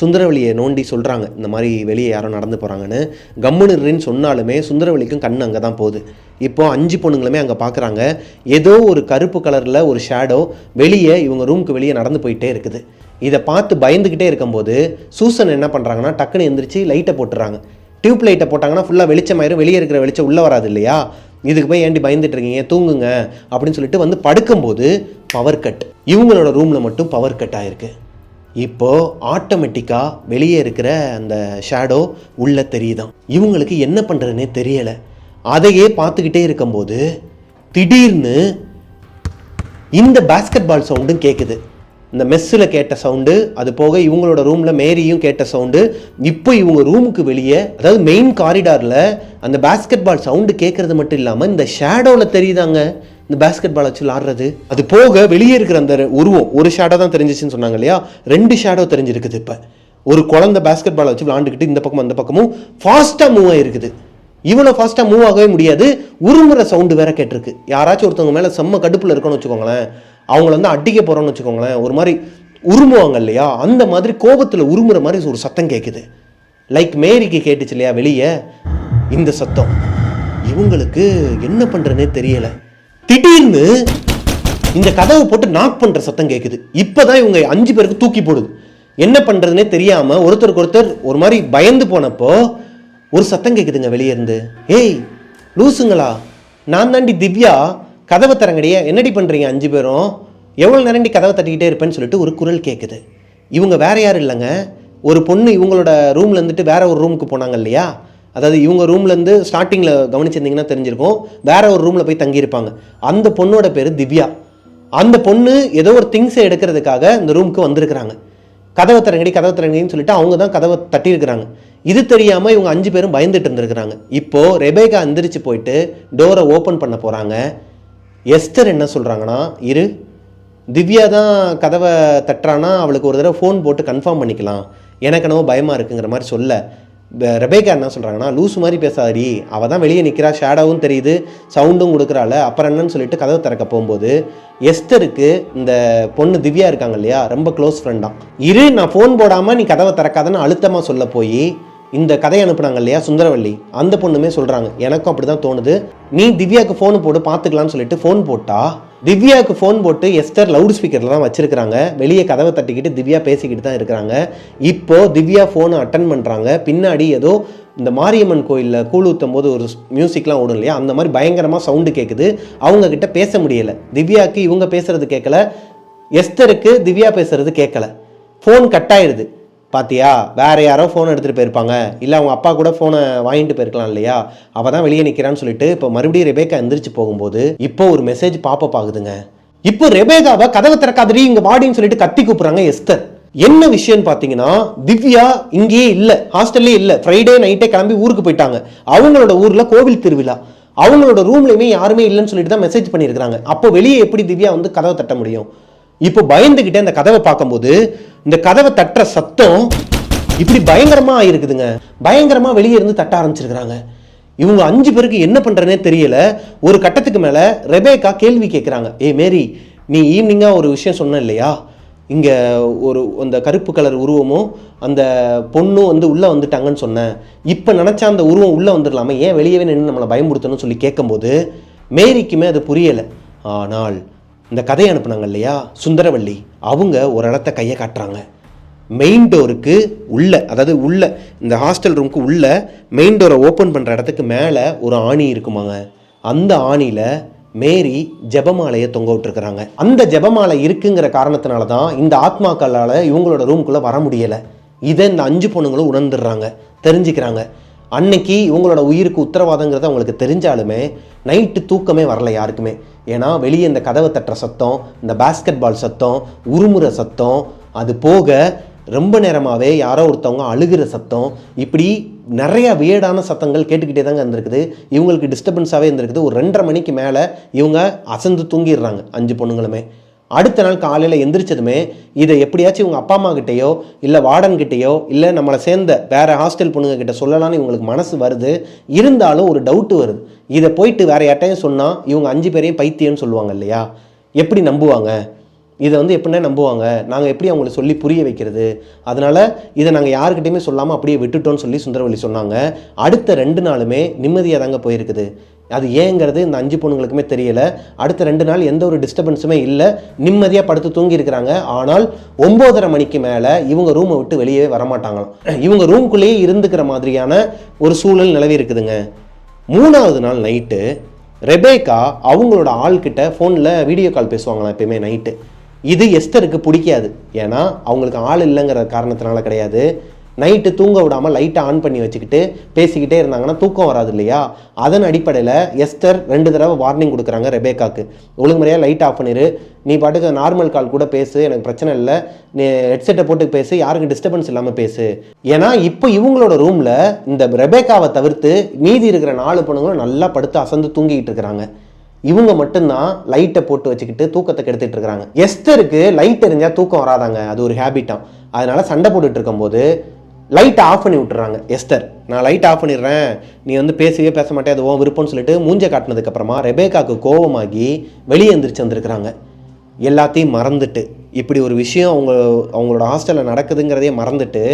சுந்தரவழியை நோண்டி சொல்கிறாங்க, இந்த மாதிரி வெளியே யாரோ நடந்து போகிறாங்கன்னு. கம்முன்னு சொன்னாலுமே சுந்தரவழிக்கும் கண் அங்கே தான் போகுது. இப்போது 5 பொண்ணுங்களுமே அங்கே பார்க்குறாங்க. ஏதோ ஒரு கருப்பு கலரில் ஒரு ஷேடோ வெளியே இவங்க ரூமுக்கு வெளியே நடந்து போயிட்டே இருக்குது. இதை பார்த்து பயந்துக்கிட்டே இருக்கும்போது சூசன் என்ன பண்ணுறாங்கன்னா, டக்குன்னு எந்திரிச்சு லைட்டை போட்டுறாங்க. டியூப் லைட்டை போட்டாங்கன்னா ஃபுல்லாக வெளிச்சமாயிரும், வெளியே இருக்கிற வெளிச்சம் உள்ளே வராது இல்லையா. இதுக்கு போய் ஏண்டி பயந்துட்டு இருக்கீங்க, தூங்குங்க அப்படின்னு சொல்லிட்டு வந்து படுக்கும்போது பவர் கட். இவங்களோட ரூமில் மட்டும் பவர் கட் ஆகிருக்கு. இப்போது ஆட்டோமேட்டிக்காக வெளியே இருக்கிற அந்த ஷேடோ உள்ளே தெரியுதான். இவங்களுக்கு என்ன பண்ணுறதுனே தெரியலை. அதையே பார்த்துக்கிட்டே இருக்கும்போது திடீர்னு இந்த பாஸ்கெட் பால் சவுண்டும் கேட்குது. இந்த மெஸ்ஸில் கேட்ட சவுண்டு, அது போக இவங்களோட ரூமில் மேரியும் கேட்ட சவுண்டு. இப்போ இவங்க ரூமுக்கு வெளியே, அதாவது மெயின் காரிடாரில் அந்த பாஸ்கெட் பால் சவுண்டு கேட்கறது மட்டும் இல்லாமல் இந்த ஷேடோவில் தெரியுதாங்க இந்த பாஸ்கெட் பால் வச்சு விளாடுறது. அது போக வெளியே இருக்கிற அந்த உருவம், ஒரு ஷேடோ தான் தெரிஞ்சிச்சுன்னு சொன்னாங்க இல்லையா, 2 ஷேடோ தெரிஞ்சிருக்குது. இப்போ ஒரு குழந்தை பாஸ்கெட் பால் வச்சு விளாண்டுக்கிட்டு இந்த பக்கம் அந்த பக்கமும் ஃபாஸ்ட்டாக மூவ் ஆகிருக்குது. இவ்வளோ ஃபாஸ்ட்டாக மூவ் ஆகவே முடியாது, உருமுறை சவுண்டு வேற கேட்டிருக்கு. யாராச்சும் ஒருத்தவங்க மேலே செம்ம கடுப்பில் இருக்கணும்னு வச்சுக்கோங்களேன், அவங்கள வந்து அடிக்க போகிறோன்னு வச்சுக்கோங்களேன், ஒரு மாதிரி உருமுவாங்க இல்லையா, அந்த மாதிரி கோபத்தில் உருமுறை மாதிரி ஒரு சத்தம் கேட்குது. லைக் மேரிக்கு கேட்டுச்சு இல்லையா வெளியே இந்த சத்தம். இவங்களுக்கு என்ன பண்ணுறதுனே தெரியலை. திடீர்னு இந்த கதவை போட்டு நாக் பண்ணுற சத்தம் கேட்குது. இப்போ தான் இவங்க 5 பேருக்கு தூக்கி போடுது. என்ன பண்ணுறதுனே தெரியாமல் ஒருத்தருக்கு ஒருத்தர் ஒரு மாதிரி பயந்து போனப்போ ஒரு சத்தம் கேட்குதுங்க வெளியே இருந்து. ஏய் லூசுங்களா, நான் தாண்டி திவ்யா, கதவை தரங்கடியே, என்னடி பண்ணுறீங்க 5 பேரும், எவ்வளோ நேரண்டி கதவை தட்டிக்கிட்டே இருப்பேன்னு சொல்லிட்டு ஒரு குரல் கேட்குது. இவங்க வேற யாரும் இல்லைங்க, ஒரு பொண்ணு இவங்களோட ரூமில் இருந்துட்டு வேற ஒரு ரூமுக்கு போனாங்க இல்லையா. அதாவது இவங்க ரூம்லேருந்து ஸ்டார்டிங்கில் கவனிச்சிருந்தீங்கன்னா தெரிஞ்சிருக்கும், வேற ஒரு ரூமில் போய் தங்கியிருப்பாங்க. அந்த பொண்ணோட பேர் திவ்யா. அந்த பொண்ணு ஏதோ ஒரு திங்ஸை எடுக்கிறதுக்காக இந்த ரூமுக்கு வந்திருக்கிறாங்க. கதவை தரங்கடின்னு சொல்லிட்டு அவங்க தான் கதவை தட்டியிருக்கிறாங்க. இது தெரியாமல் இவங்க 5 பேரும் பயந்துட்டு இருந்திருக்கிறாங்க. இப்போது ரெபேக்கா எந்திரிச்சு போயிட்டு டோரை ஓப்பன் பண்ண போகிறாங்க. எஸ்தர் என்ன சொல்கிறாங்கன்னா, இரு திவ்யா தான் கதவை தட்டுறானா, அவளுக்கு ஒரு தடவை ஃபோன் போட்டு கன்ஃபார்ம் பண்ணிக்கலாம், எனக்கு என்னவோ பயமாக இருக்குங்கிற மாதிரி சொல்ல, ரெபேக்கா என்ன சொல்கிறாங்கன்னா, லூஸ் மாதிரி பேசாதடி, அவள் தான் வெளியே நிற்கிறா, ஷேடோவும் தெரியுது, சவுண்டும் கொடுக்குறாள், அப்புறம் என்னன்னு சொல்லிட்டு கதவை திறக்க போகும்போது எஸ்தருக்கு இந்த பொண்ணு திவ்யா இருக்காங்க இல்லையா, ரொம்ப க்ளோஸ் ஃப்ரெண்டாம். இரு நான் ஃபோன் போடாமல் நீ கதவை திறக்காதன்னு அழுத்தமாக சொல்ல போய் இந்த கதையை அனுப்புனாங்க இல்லையா சுந்தரவள்ளி, அந்த பொண்ணுமே சொல்கிறாங்க, எனக்கும் அப்படி தான் தோணுது, நீ திவ்யாவுக்கு ஃபோன் போட்டு பார்த்துக்கலான்னு சொல்லிட்டு ஃபோன் போட்டா, திவ்யாவுக்கு ஃபோன் போட்டு எஸ்தர் லவுட் ஸ்பீக்கரில் தான் வச்சுருக்கிறாங்க. வெளியே கதவை தட்டிக்கிட்டு திவ்யா பேசிக்கிட்டு தான் இருக்கிறாங்க. இப்போது திவ்யா ஃபோனை அட்டன் பண்ணுறாங்க. பின்னாடி ஏதோ இந்த மாரியம்மன் கோயிலில் கூழ் ஊற்றும் போது ஒரு மியூசிக்லாம் ஓடும் இல்லையா, அந்த மாதிரி பயங்கரமாக சவுண்டு கேட்குது. அவங்கக்கிட்ட பேச முடியலை. திவ்யாவுக்கு இவங்க பேசுகிறது கேட்கல, எஸ்தருக்கு திவ்யா பேசுகிறது கேட்கல. ஃபோன் கட் ஆயிடுது. பாத்தியா, வேற யாரோ ஃபோன் எடுத்துகிட்டு போயிருப்பாங்க, இல்லை அவங்க அப்பா கூட ஃபோனை வாங்கிட்டு போயிருக்கலாம் இல்லையா, அவள் தான் வெளியே நிற்கிறான்னு சொல்லிட்டு இப்போ மறுபடியும் ரெபேக்கா எந்திரிச்சு போகும்போது இப்போ ஒரு மெசேஜ் பாப்பப் ஆகுதுங்க. இப்போ ரெபேக்காவை கதவை திறக்காதடி இங்கே வாடின்னு சொல்லிட்டு கத்தி கூப்பிட்றாங்க எஸ்தர். என்ன விஷயம்னு பார்த்தீங்கன்னா, திவ்யா இங்கேயே இல்லை, ஹாஸ்டல்லே இல்லை, ஃப்ரைடே நைட்டே கிளம்பி ஊருக்கு போயிட்டாங்க. அவங்களோட ஊரில் கோவில் திருவிழா, அவங்களோட ரூம்லையுமே யாருமே இல்லைன்னு சொல்லிட்டு தான் மெசேஜ் பண்ணியிருக்கிறாங்க. அப்போ வெளியே எப்படி திவ்யா வந்து கதவை தட்ட முடியும்? இப்போ பயந்துக்கிட்டே அந்த கதவை பார்க்கும்போது இந்த கதவை தட்டுற சத்தம் இப்படி பயங்கரமா ஆயிருக்குதுங்க. பயங்கரமா வெளியே இருந்து தட்ட ஆரம்பிச்சிருக்கிறாங்க. இவங்க 5 பேருக்கு என்ன பண்றதுனே தெரியல. ஒரு கட்டத்துக்கு மேல ரெபேக்கா கேள்வி கேட்குறாங்க, ஏ மேரி, நீ ஈவினிங்கா ஒரு விஷயம் சொன்ன இல்லையா, இங்கே ஒரு அந்த கருப்பு கலர் உருவமும் அந்த பொண்ணும் வந்து உள்ளே வந்துட்டாங்கன்னு சொன்னேன், இப்போ நினச்சா அந்த உருவம் உள்ளே வந்துடலாமா, ஏன் வெளியவே நின்று நம்மளை பயமுடுத்தணும்னு சொல்லி கேட்கும்போது மேரிக்குமே அது புரியலை. ஆனால் இந்த கதையை அனுப்புனாங்க இல்லையா சுந்தரவள்ளி, அவங்க ஒரு இடத்த கையை காட்டுறாங்க. மெயின் டோருக்கு உள்ள, அதாவது உள்ள இந்த ஹாஸ்டல் ரூமுக்கு உள்ள மெயின் டோரை ஓப்பன் பண்ணுற இடத்துக்கு மேலே ஒரு ஆணி இருக்குமாங்க. அந்த ஆணியில் மேரி ஜெபமாலையை தொங்க விட்டுருக்குறாங்க. அந்த ஜெபமாலை இருக்குங்கிற காரணத்தினால தான் இந்த ஆத்மாக்களால் இவங்களோட ரூமுக்குள்ளே வர முடியலை. இதை இந்த 5 பொண்ணுங்களும் உணர்ந்துடுறாங்க, தெரிஞ்சுக்கிறாங்க. அன்னைக்கு இவங்களோட உயிருக்கு உத்தரவாதங்கிறது அவங்களுக்கு தெரிஞ்சாலுமே நைட்டு தூக்கமே வரல யாருக்குமே. ஏன்னா வெளியே இந்த கதவை தட்டுற சத்தம், இந்த பாஸ்கெட் பால் சத்தம், உருமுறை சத்தம், அது போக ரொம்ப நேரமாகவே யாரோ ஒருத்தவங்க அழுகிற சத்தம், இப்படி நிறையா வியர்டான சத்தங்கள் கேட்டுக்கிட்டே தாங்க இருந்திருக்குது. இவங்களுக்கு டிஸ்டர்பன்ஸாகவே இருந்திருக்குது. ஒரு 2:30 மணிக்கு மேலே இவங்க அசந்து தூங்கிடுறாங்க 5 பொண்ணுங்களுமே. அடுத்த நாள் காலையில் எந்திரிச்சதுமே இதை எப்படியாச்சும் இவங்க அப்பா அம்மா கிட்டேயோ இல்லை வார்டன்கிட்டேயோ இல்லை நம்மளை சேர்ந்த வேறு ஹாஸ்டல் பொண்ணுங்க கிட்ட சொல்லலான்னு இவங்களுக்கு மனசு வருது. இருந்தாலும் ஒரு டவுட்டு வருது. இதை போயிட்டு வேறு யார்ட்டையும் சொன்னால் இவங்க 5 பேரையும் பைத்தியம்னு சொல்லுவாங்க இல்லையா? எப்படி நம்புவாங்க? இதை எப்படின்னா நம்புவாங்க? நாங்கள் எப்படி அவங்களுக்கு சொல்லி புரிய வைக்கிறது? அதனால் இதை நாங்கள் யாருக்கிட்டையுமே சொல்லாமல் அப்படியே விட்டுட்டோன்னு சொல்லி சுந்தரவள்ளி சொன்னாங்க. அடுத்த 2 நாளுமே நிம்மதியாக தாங்க போயிருக்குது. அது ஏங்கிறது இந்த 5 பொண்ணுங்களுக்குமே தெரியலை. அடுத்த 2 நாள் எந்த ஒரு டிஸ்டர்பன்ஸுமே இல்லை, நிம்மதியாக படுத்து தூங்கி இருக்கிறாங்க. ஆனால் 9:30 மணிக்கு மேலே இவங்க ரூமை விட்டு வெளியே வரமாட்டாங்களாம். இவங்க ரூம்குள்ளேயே இருந்துக்கிற மாதிரியான ஒரு சூழல் நிலவி இருக்குதுங்க. 3ஆவது நாள் நைட்டு ரெபேக்கா அவங்களோட ஆள்கிட்ட ஃபோனில் வீடியோ கால் பேசுவாங்களாம் எப்பயுமே நைட்டு. இது எஸ்தருக்கு பிடிக்காது. ஏன்னா அவங்களுக்கு ஆள் இல்லைங்கிற காரணத்தினால கிடையாது. நைட்டு தூங்க விடாமல் லைட்டை ஆன் பண்ணி வச்சுக்கிட்டு பேசிக்கிட்டே இருந்தாங்கன்னா தூக்கம் வராது இல்லையா? அதன் அடிப்படையில் எஸ்தர் 2 தடவை வார்னிங் கொடுக்குறாங்க ரெபேக்காக்கு. ஒழுங்குமுறையாக லைட் ஆஃப் பண்ணிடு, நீ பாட்டுக்கு நார்மல் கால் கூட பேசு, எனக்கு பிரச்சனை இல்லை, நீ ஹெட்செட்டை போட்டு பேசு, யாருக்கும் டிஸ்டர்பன்ஸ் இல்லாமல் பேசு. ஏன்னா இப்போ இவங்களோட ரூமில் இந்த ரெபேக்காவை தவிர்த்து மீதி இருக்கிற 4 பொண்ணுங்களும் நல்லா படுத்து அசந்து தூங்கிக்கிட்டு இருக்கிறாங்க. இவங்க மட்டும்தான் லைட்டை போட்டு வச்சுக்கிட்டு தூக்கத்தை கெடுத்துட்டு இருக்கிறாங்க. எஸ்தருக்கு லைட் எரிஞ்சால் தூக்கம் வராதாங்க, அது ஒரு ஹேபிட்டாம். அதனால சண்டை போட்டுட்டு இருக்கும்போது லைட்டை ஆஃப் பண்ணி விட்டுறாங்க எஸ்தர். நான் லைட் ஆஃப் பண்ணிடுறேன், நீ பேசவே பேச மாட்டேன், அது உன் விருப்பம்னு சொல்லிட்டு மூஞ்சை காட்டினதுக்கப்புறமா ரெபேக்காவுக்கு கோபமாகி வெளியே எந்திரிச்சு வந்திருக்கிறாங்க. எல்லாத்தையும் மறந்துட்டு, இப்படி ஒரு விஷயம் அவங்களோட ஹாஸ்டலில் நடக்குதுங்கிறதையே மறந்துட்டு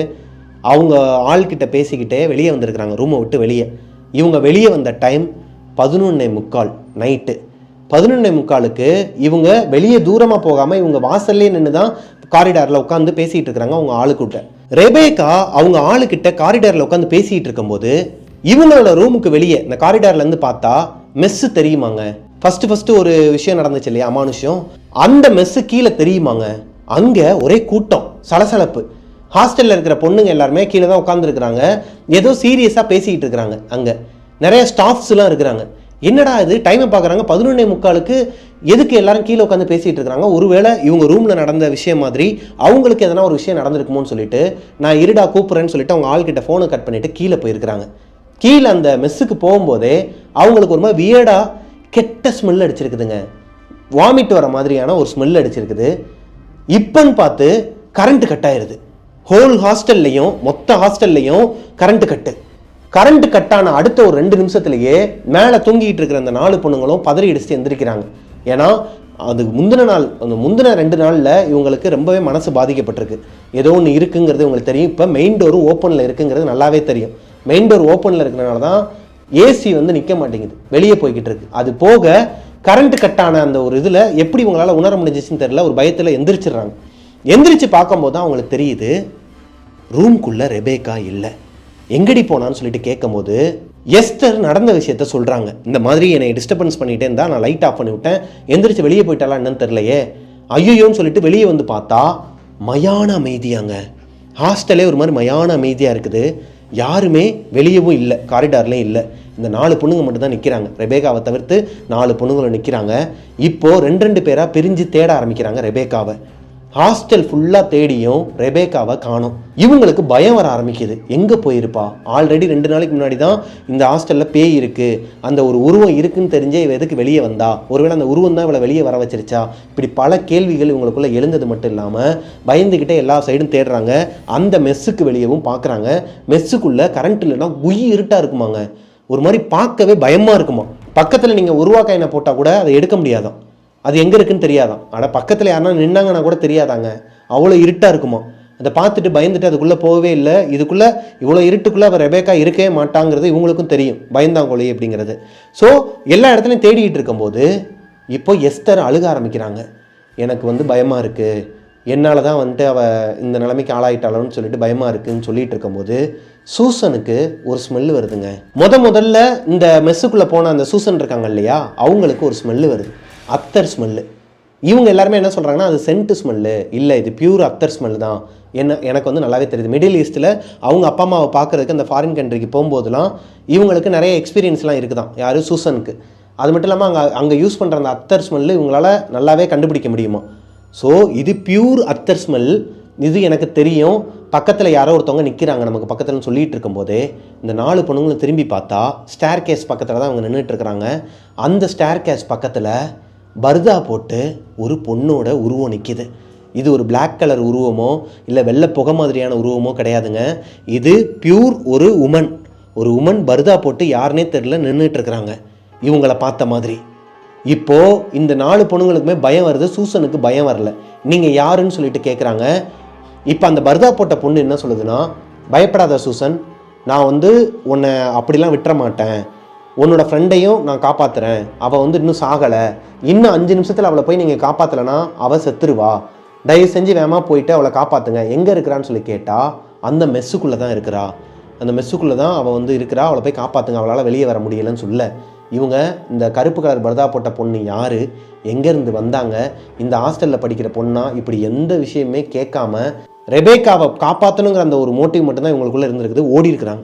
அவங்க ஆள்கிட்ட பேசிக்கிட்டே வெளியே வந்திருக்கிறாங்க ரூமை விட்டு வெளியே. இவங்க வெளியே வந்த டைம் 11:45 நைட்டு. 11:45க்கு இவங்க வெளியே தூரமாக போகாமல் இவங்க வாசல்லே நின்று தான் காரிடாரில் உட்காந்து பேசிகிட்டு இருக்கிறாங்க அவங்க ஆளுக்கிட்ட. ரெபேக்கா அவங்க ஆளுக்கிட்ட காரிடாரில் உட்காந்து பேசிகிட்டு இருக்கும்போது இவங்களோட ரூமுக்கு வெளியே இந்த காரிடார்லேருந்து பார்த்தா மெஸ்ஸு தெரியுமாங்க. ஃபஸ்ட்டு ஒரு விஷயம் நடந்துச்சு இல்லையா, அமானுஷம், அந்த மெஸ்ஸு கீழே தெரியுமாங்க. அங்கே ஒரே கூட்டம், சலசலப்பு. ஹாஸ்டலில் இருக்கிற பொண்ணுங்க எல்லாருமே கீழே தான் உட்காந்துருக்குறாங்க. ஏதோ சீரியஸாக பேசிக்கிட்டு இருக்கிறாங்க. அங்கே நிறைய ஸ்டாஃப்ஸ்லாம் இருக்கிறாங்க. என்னடா இது, டைமை பார்க்குறாங்க 11:45க்கு, எதுக்கு எல்லாரும் கீழே உட்காந்து பேசிகிட்டு இருக்கிறாங்க? ஒருவேளை இவங்க ரூமில் நடந்த விஷயம் மாதிரி அவங்களுக்கு எதனா ஒரு விஷயம் நடந்திருக்குமோன்னு சொல்லிட்டு நான் இருடா கூப்பிட்றேன்னு சொல்லிட்டு அவங்க ஆள்கிட்ட ஃபோனை கட் பண்ணிவிட்டு கீழே போயிருக்கிறாங்க. கீழே அந்த மெஸ்ஸுக்கு போகும்போதே அவங்களுக்கு ஒரு மாதிரி வியர்டாக கெட்ட ஸ்மெல் அடிச்சிருக்குதுங்க. வாமிட் வர மாதிரியான ஒரு ஸ்மெல் அடிச்சிருக்குது. இப்போன்னு பார்த்து கரண்ட் கட் ஆயிடுது. ஹோல் ஹாஸ்டல்லையும் மொத்த ஹாஸ்டல்லையும் கரண்ட் கட்டான அடுத்த ஒரு 2 நிமிஷத்துலேயே மேலே தூங்கிட்டு இருக்கிற அந்த 4 பொண்ணுங்களும் பதறி அடிச்சுட்டு எந்திரிக்கிறாங்க. ஏன்னா அதுக்கு முந்தின 2 நாளில் இவங்களுக்கு ரொம்பவே மனசு பாதிக்கப்பட்டிருக்கு. ஏதோ ஒன்று இருக்குங்கிறது இவங்களுக்கு தெரியும். இப்போ மெயின் டோர் ஓப்பனில் இருக்குங்கிறது நல்லாவே தெரியும். மெயின் டோர் ஓப்பனில் இருக்கிறனால தான் ஏசி நிற்க மாட்டேங்குது, வெளியே போய்கிட்டு இருக்கு. அது போக கரண்ட் கட்டான அந்த ஒரு இதில் எப்படி இவங்களால் உணர முடிஞ்சிச்சுன்னு தெரியல, ஒரு பயத்தில் எந்திரிச்சிடுறாங்க. எந்திரிச்சு பார்க்கும்போது தான் அவங்களுக்கு தெரியுது ரூம்குள்ளே ரெபேக்கா இல்லை. எங்கடி போனான்னு சொல்லிட்டு கேட்கும்போது எஸ்தர் நடந்த விஷயத்த சொல்கிறாங்க. இந்த மாதிரி என்னை டிஸ்டர்பன்ஸ் பண்ணிகிட்டே இருந்தா, நான் லைட் ஆஃப் பண்ணி விட்டேன், எந்திரிச்சு வெளியே போயிட்டாலா என்னன்னு தெரியலையே, ஐயோன்னு சொல்லிட்டு வெளியே வந்து பார்த்தா மயான அமைதியாங்க. ஹாஸ்டலே ஒரு மாதிரி மயான அமைதியாக இருக்குது. யாருமே வெளியவும் இல்லை, காரிடார்லேயும் இல்லை. இந்த 4 பொண்ணுங்க மட்டும் தான் நிற்கிறாங்க. ரெபேக்காவை தவிர்த்து 4 பொண்ணுங்களும் நிற்கிறாங்க. இப்போது 2 பேராக பிரிஞ்சு தேட ஆரம்பிக்கிறாங்க ரெபேக்காவை. ஹாஸ்டல் ஃபுல்லாக தேடியும் ரெபேக்காவை காணோம். இவங்களுக்கு பயம் வர ஆரம்பிக்குது, எங்கே போயிருப்பா? ஆல்ரெடி 2 நாளைக்கு முன்னாடி தான் இந்த ஹாஸ்டலில் பேய் இருக்குது, அந்த ஒரு உருவம் இருக்குன்னு தெரிஞ்சே இவ எதுக்கு வெளியே வந்தா? ஒருவேளை அந்த உருவம் தான் இவளை வெளியே வர வச்சிருச்சா? இப்படி பல கேள்விகள் இவங்களுக்குள்ளே எழுந்தது மட்டும் இல்லாமல் பயந்துக்கிட்டே எல்லா சைடும் தேடுறாங்க. அந்த மெஸ்ஸுக்கு வெளியவும் பார்க்குறாங்க. மெஸ்ஸுக்குள்ளே கரண்ட் இல்லைன்னா குயி இருட்டாக இருக்குமாங்க. ஒரு மாதிரி பார்க்கவே பயமாக இருக்குமா. பக்கத்தில் நீங்கள் உருவாக்க எண்ணெய் போட்டால் கூட அதை எடுக்க முடியாதான், அது எங்கே இருக்குன்னு தெரியாதான். ஆனால் பக்கத்தில் யாருன்னா நின்னாங்கன்னா கூட தெரியாதாங்க, அவ்வளோ இருட்டாக இருக்குமா. அதை பார்த்துட்டு பயந்துட்டு அதுக்குள்ளே போகவே இல்லை. இதுக்குள்ளே இவ்வளோ இருட்டுக்குள்ளே அவர் ரெபேக்கா இருக்கவே மாட்டாங்கிறது இவங்களுக்கும் தெரியும், பயந்தாங்கோழி அப்படிங்கிறது. ஸோ எல்லா இடத்துலையும் தேடிக்கிட்டு இருக்கும்போது இப்போ எஸ்தர் அழுக ஆரம்பிக்கிறாங்க. எனக்கு பயமாக இருக்குது, என்னால் தான் அவள் இந்த நிலைமைக்கு ஆளாயிட்டாளோன்னு சொல்லிட்டு பயமாக இருக்குதுன்னு சொல்லிட்டு இருக்கும்போது சூசனுக்கு ஒரு ஸ்மெல்லு வருதுங்க. முதல்ல இந்த மெஸ்ஸுக்குள்ளே போன அந்த சூசன் இருக்காங்க இல்லையா, அவங்களுக்கு ஒரு ஸ்மெல்லு வருது, அத்தர் ஸ்மெல்லு. இவங்க எல்லாருமே என்ன சொல்கிறாங்கன்னா அது சென்ட்டு ஸ்மெல்லு இல்லை, இது பியூர் அத்தர் ஸ்மெல் தான். எனக்கு நல்லாவே தெரியுது. மிடில் ஈஸ்ட்டில் அவங்க அப்பா அம்மாவை பார்க்குறதுக்கு அந்த ஃபாரின் கண்ட்ரிக்கு போகும்போதெல்லாம் இவங்களுக்கு நிறைய எக்ஸ்பீரியன்ஸ்லாம் இருக்குதான். யார்? சூசனுக்கு. அது மட்டும் இல்லாமல் அங்கே யூஸ் பண்ணுற அந்த அத்தர் ஸ்மெல்லு இவங்களால் நல்லாவே கண்டுபிடிக்க முடியுமா. ஸோ இது பியூர் அத்தர் ஸ்மெல், இது எனக்கு தெரியும். பக்கத்தில் யாரோ ஒருத்தவங்க நிற்கிறாங்க நமக்கு பக்கத்தில் சொல்லிகிட்டு இருக்கும்போதே இந்த 4 பொண்ணுங்களும் திரும்பி பார்த்தா ஸ்டேர் கேஸ் பக்கத்தில் தான் அவங்க நின்றுட்டு இருக்கிறாங்க. அந்த ஸ்டேர் கேஸ் பக்கத்தில் பர்தா போட்டு ஒரு பொண்ணோட உருவம் நிற்கிது. இது ஒரு பிளாக் கலர் உருவமோ இல்லை வெள்ளை புகை மாதிரியான உருவமோ கிடையாதுங்க. இது பியூர் ஒரு உமன் பர்தா போட்டு யாருன்னே தெரியல நின்றுட்டு இருக்கிறாங்க இவங்களை பார்த்த மாதிரி. இப்போது இந்த 4 பொண்ணுங்களுக்குமே பயம் வருது, சூசனுக்கு பயம் வரல. நீங்கள் யாருன்னு சொல்லிட்டு கேட்குறாங்க. இப்போ அந்த பர்தா போட்ட பொண்ணு என்ன சொல்லுதுன்னா, பயப்படாத சூசன், நான் உன்னை அப்படிலாம் விட்டுற மாட்டேன், உன்னோட ஃப்ரெண்டையும் நான் காப்பாற்றுறேன், அவள் இன்னும் சாகலை, இன்னும் 5 நிமிஷத்தில் அவளை போய் நீங்கள் காப்பாற்றலைன்னா அவள் செத்துருவா, தயவு செஞ்சு வேகமாக போயிட்டு அவளை காப்பாற்றுங்க, எங்கே இருக்கிறான்னு சொல்லி கேட்டால் அந்த மெஸ்ஸுக்குள்ளே தான் இருக்கிறா, அந்த மெஸ்ஸுக்குள்ளே தான் அவள் இருக்கிறா, அவளை போய் காப்பாற்றுங்க, அவளால் வெளியே வர முடியலைன்னு சொல்ல. இவங்க இந்த கருப்பு கலர் பர்தா போட்ட பொண்ணு யார், எங்கேருந்து வந்தாங்க, இந்த ஹாஸ்டலில் படிக்கிற பொண்ணா, இப்படி எந்த விஷயமே கேட்காம ரெபேக்காவை காப்பாற்றணுங்கிற அந்த ஒரு மோட்டிவ் மட்டும்தான் இவங்களுக்குள்ளே இருந்திருக்குது. ஓடி இருக்கிறாங்க.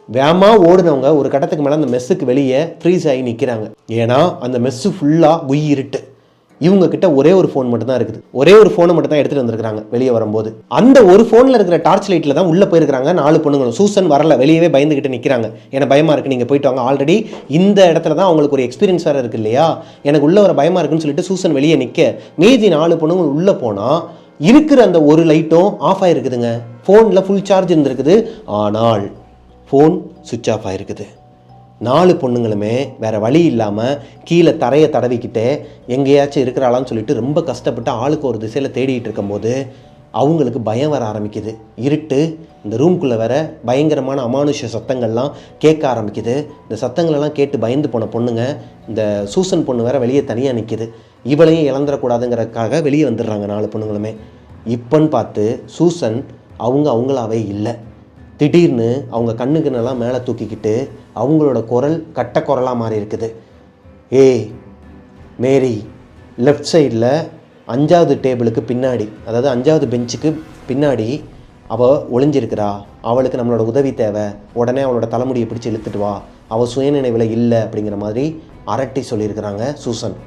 வேகமாக ஓடினவங்க ஒரு கட்டத்துக்கு மேலே அந்த மெஸ்ஸுக்கு வெளியே ஃப்ரீஸ் ஆகி நிற்கிறாங்க. ஏன்னா அந்த மெஸ்ஸு ஃபுல்லாக குய் இருட்டு. இவங்கக்கிட்ட ஒரே ஒரு ஃபோன் மட்டும்தான் இருக்குது. ஒரே ஒரு ஃபோனை மட்டும் தான் எடுத்துகிட்டு வந்திருக்காங்க வெளியே வரும்போது. அந்த ஒரு ஃபோனில் இருக்கிற டார்ச் லைட்டில் தான் உள்ளே போயிருக்கிறாங்க 4 பொண்ணுங்களும். சூசன் வரல, வெளியவே பயந்துக்கிட்டு நிற்கிறாங்க. எனக்கு பயமாக இருக்குது, நீங்கள் போயிட்டு வாங்க, ஆல்ரெடி இந்த இடத்துல தான் அவங்களுக்கு ஒரு எக்ஸ்பீரியன்ஸ் வேறு இருக்குது இல்லையா, எனக்கு உள்ளே வர பயமாக இருக்குன்னு சொல்லிட்டு சூசன் வெளியே நிற்க, மீதி 4 பொண்ணுங்க உள்ளே போனால் இருக்கிற அந்த ஒரு லைட்டும் ஆஃப் ஆகிருக்குதுங்க. ஃபோனில் ஃபுல் சார்ஜ் இருந்திருக்குது, ஆனால் ஃபோன் சுவிட்ச் ஆஃப் ஆகிருக்குது. 4 பொண்ணுங்களுமே வேறு வழி இல்லாமல் கீழே தரையை தடவிக்கிட்டே எங்கேயாச்சும் இருக்கிறாளான்னு சொல்லிட்டு ரொம்ப கஷ்டப்பட்டு ஆளுக்கு ஒரு திசையில் தேடிட்டு இருக்கும்போது அவங்களுக்கு பயம் வர ஆரம்பிக்குது. இருட்டு, இந்த ரூம்குள்ளே வேற பயங்கரமான அமானுஷ சத்தங்கள்லாம் கேட்க ஆரம்பிக்குது. இந்த சத்தங்களெல்லாம் கேட்டு பயந்து போன பொண்ணுங்க, இந்த சூசன் பொண்ணு வேற வெளியே தனியாக நிற்கிது. இவளையும் இழந்துடக்கூடாதுங்கிறதுக்காக வெளியே வந்துடுறாங்க 4 பொண்ணுங்களுமே. இப்போன்னு பார்த்து சூசன் அவங்களாவே இல்லை. திடீர்னு அவங்க கண்ணுக்குன்னெல்லாம் மேலே தூக்கிக்கிட்டு அவங்களோட குரல் கட்ட குரலாக மாறி இருக்குது. ஏய் மேரி, லெஃப்ட் சைடில் 5வது டேபிளுக்கு பின்னாடி, அதாவது 5வது பெஞ்சுக்கு பின்னாடி அவள் ஒளிஞ்சிருக்கிறா, அவளுக்கு நம்மளோட உதவி தேவை, உடனே அவளோட தலைமுடியை பிடிச்சி இழுத்துட்டு வா, அவள் சுயநினைவில் இல்லை அப்படிங்கிற மாதிரி அரட்டி சொல்லியிருக்கிறாங்க சூசன்.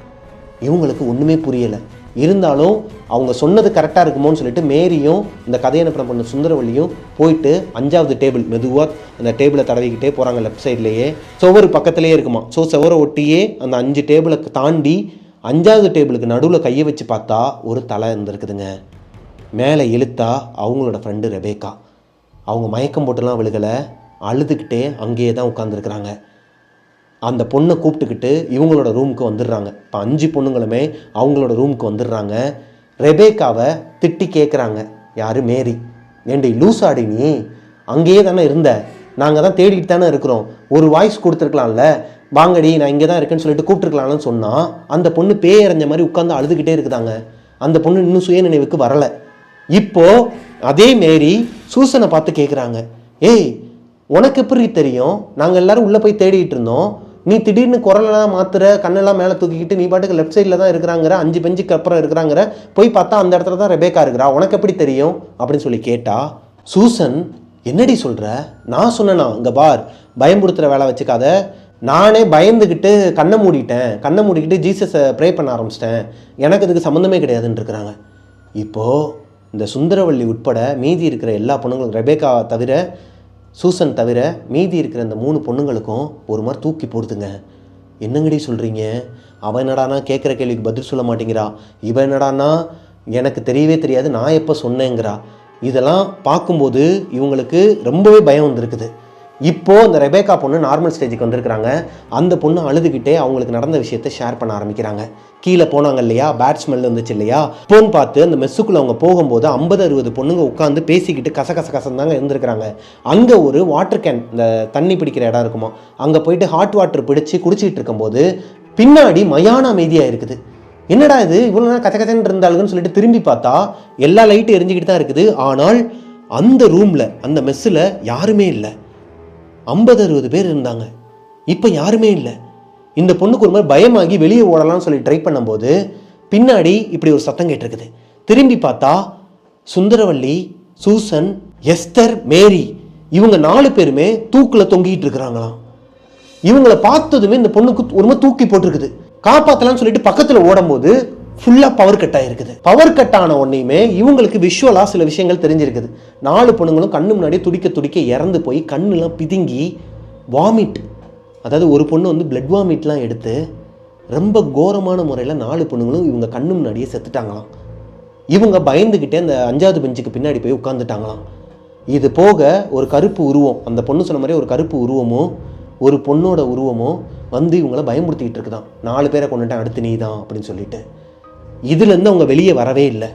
இவங்களுக்கு ஒன்றுமே புரியலை. இருந்தாலும் அவங்க சொன்னது கரெக்டாக இருக்குமோன்னு சொல்லிட்டு மேரியும் இந்த கதையை அனுப்பின பண்ண சுந்தரவள்ளியும் போயிட்டு 5வது டேபிள் மெதுவாக அந்த டேபிளை தடவிக்கிட்டே போகிறாங்க. லெஃப்ட் சைட்லேயே சுவர் பக்கத்துலேயே இருக்குமா. ஸோ சுவரை ஒட்டியே அந்த 5 டேபிளை தாண்டி 5வது டேபிளுக்கு நடுவில் கையை வச்சு பார்த்தா ஒரு தலை இருந்திருக்குதுங்க. மேலே இழுத்தா அவங்களோட ஃப்ரெண்டு ரெபேக்கா. அவங்க மயக்கம் போட்டுலாம் விழுகலை, அழுதுகிட்டே அங்கேயே தான் உட்காந்துருக்குறாங்க. அந்த பொண்ணை கூப்பிட்டுக்கிட்டு இவங்களோட ரூமுக்கு வந்துடுறாங்க. இப்போ 5 பொண்ணுங்களுமே அவங்களோட ரூமுக்கு வந்துடுறாங்க. ரெபேக்காவை திட்டி கேட்குறாங்க. யார்? மேரி. ஏண்டி லூசாடி, நீ அங்கேயே தானே இருந்த, நாங்கள் தான் தேடிட்டு தானே இருக்கிறோம், ஒரு வாய்ஸ் கொடுத்துருக்கலாம்ல, வாங்கடி நான் இங்கே தான் இருக்கேன்னு சொல்லிட்டு கூப்பிட்டுருக்கலாம்னு சொன்னால் அந்த பொண்ணு பேயறிஞ்ச மாதிரி உட்காந்து அழுதுகிட்டே இருக்குதாங்க. அந்த பொண்ணு இன்னும் சுயநினைவுக்கு வரலை. இப்போது அதே மேரி சூசனை பார்த்து கேட்குறாங்க, ஏய் உனக்கு எப்படி தெரியும், நாங்கள் எல்லோரும் உள்ளே போய் தேடிட்டு இருந்தோம், நீ திடீர்னு குரலெல்லாம் மாத்துற, கண்ணெல்லாம் மேலே தூக்கிக்கிட்டு நீ பாட்டுக்கு லெஃப்ட் சைடில் தான் இருக்கிறாங்கிற, 5 பெஞ்சுக்கு அப்புறம் இருக்கிறாங்கிற, போய் பார்த்தா அந்த இடத்துல தான் ரெபேக்கா இருக்கிறா, உனக்கு எப்படி தெரியும் அப்படின்னு சொல்லி கேட்டா சூசன், என்னடி சொல்கிற, நான் சொன்னேனா, இங்கே பார் பயம்படுத்துகிற வேலை வச்சுக்காத, நானே பயந்துக்கிட்டு கண்ணை மூடிக்கிட்டு ஜீசஸை ப்ரே பண்ண ஆரம்பிச்சிட்டேன், எனக்கு இதுக்கு சம்மந்தமே கிடையாதுன்னு இருக்கிறாங்க. இப்போது இந்த சுந்தரவள்ளி உட்பட மீதி இருக்கிற எல்லா பொண்ணுங்களும், ரெபேக்கா தவிர, சூசன் தவிர மீதி இருக்கிற இந்த 3 பொண்ணுங்களுக்கும் ஒரு மாதிரி தூக்கி போடுதுங்க. என்னங்கடி சொல்கிறீங்க, அவன் என்னடானா கேட்குற கேள்விக்கு பதில் சொல்ல மாட்டேங்கிறா, இவன் என்னடானா எனக்கு தெரியவே தெரியாது நான் எப்போ சொன்னேங்கிறா. இதெல்லாம் பார்க்கும்போது இவங்களுக்கு ரொம்பவே பயம் வந்திருக்குது. இப்போது அந்த ரெபேக்கா பொண்ணு நார்மல் ஸ்டேஜுக்கு வந்திருக்கிறாங்க. அந்த பொண்ணு அழுதுகிட்டே அவங்களுக்கு நடந்த விஷயத்தை ஷேர் பண்ண ஆரம்பிக்கிறாங்க. கீழே போனாங்க இல்லையா, பேட் ஸ்மெல் வந்துச்சு இல்லையா, அப்போன்னு பார்த்து அந்த மெஸ்ஸுக்குள்ளே அவங்க போகும்போது 50-60 பொண்ணுங்க உட்காந்து பேசிக்கிட்டு கசகசம் தாங்க இருந்திருக்கிறாங்க. அங்கே ஒரு வாட்டர் கேன், இந்த தண்ணி பிடிக்கிற இடம் இருக்குமா, அங்கே போயிட்டு ஹாட் வாட்டர் பிடிச்சி குடிச்சிட்டு இருக்கும்போது பின்னாடி மயான அமைதியாக இருக்குது. என்னடா இது இவ்வளோ நேரம் கச்சன்னு இருந்தாளுங்கன்னு சொல்லிட்டு திரும்பி பார்த்தா எல்லா லைட்டும் எரிஞ்சிக்கிட்டு தான் இருக்குது. ஆனால் அந்த ரூமில், அந்த மெஸ்ஸில் யாருமே இல்லை. 50-60 பேர் இருந்தாங்க, இப்போ யாருமே இல்லை. இந்த பொண்ணுக்கு ஒரு மாதிரி பயமாகி வெளியே ஓடலாம்னு சொல்லி ட்ரை பண்ணும்போது பின்னாடி இப்படி ஒரு சத்தம் கேட்டிருக்குது. திரும்பி பார்த்தா சுந்தரவள்ளி, சூசன், எஸ்தர், மேரி, இவங்க 4 பேருமே தூக்கில் தொங்கிட்டு இருக்கிறாங்களாம். இவங்களை பார்த்ததுமே இந்த பொண்ணுக்கு ஒரு மாதிரி தூக்கி போட்டிருக்குது. காப்பாற்றலாம்னு சொல்லிட்டு பக்கத்தில் ஓடும்போது ஃபுல்லாக பவர் கட் ஆகிருக்குது. பவர் கட் ஆன உடனேயுமே இவங்களுக்கு விஷுவலாக சில விஷயங்கள் தெரிஞ்சிருக்குது. 4 பொண்ணுங்களும் கண்ணு முன்னாடியே துடிக்க துடிக்க இறந்து போய் கண்ணுலாம் பிதுங்கி வாமிட், அதாவது ஒரு பொண்ணு வந்து பிளட் வாமிட்லாம் எடுத்து ரொம்ப கோரமான முறையில் 4 பொண்ணுங்களும் இவங்க கண்ணு முன்னாடியே செத்துட்டாங்களாம். இவங்க பயந்துக்கிட்டே அந்த 5வது பெஞ்சுக்கு பின்னாடி போய் உட்காந்துட்டாங்களாம். இது போக ஒரு கருப்பு உருவம், அந்த பொண்ணு சொன்ன மாதிரி ஒரு கருப்பு உருவமோ ஒரு பொண்ணோட உருவமோ வந்து இவங்கள பயமுறுத்திக்கிட்டு இருக்குதான். 4 பேரை கொண்டுட்டேன், அடுத்து நீ தான் அப்படின்னு சொல்லிட்டு. இதுலேருந்து அவங்க வெளியே வரவே இல்லை.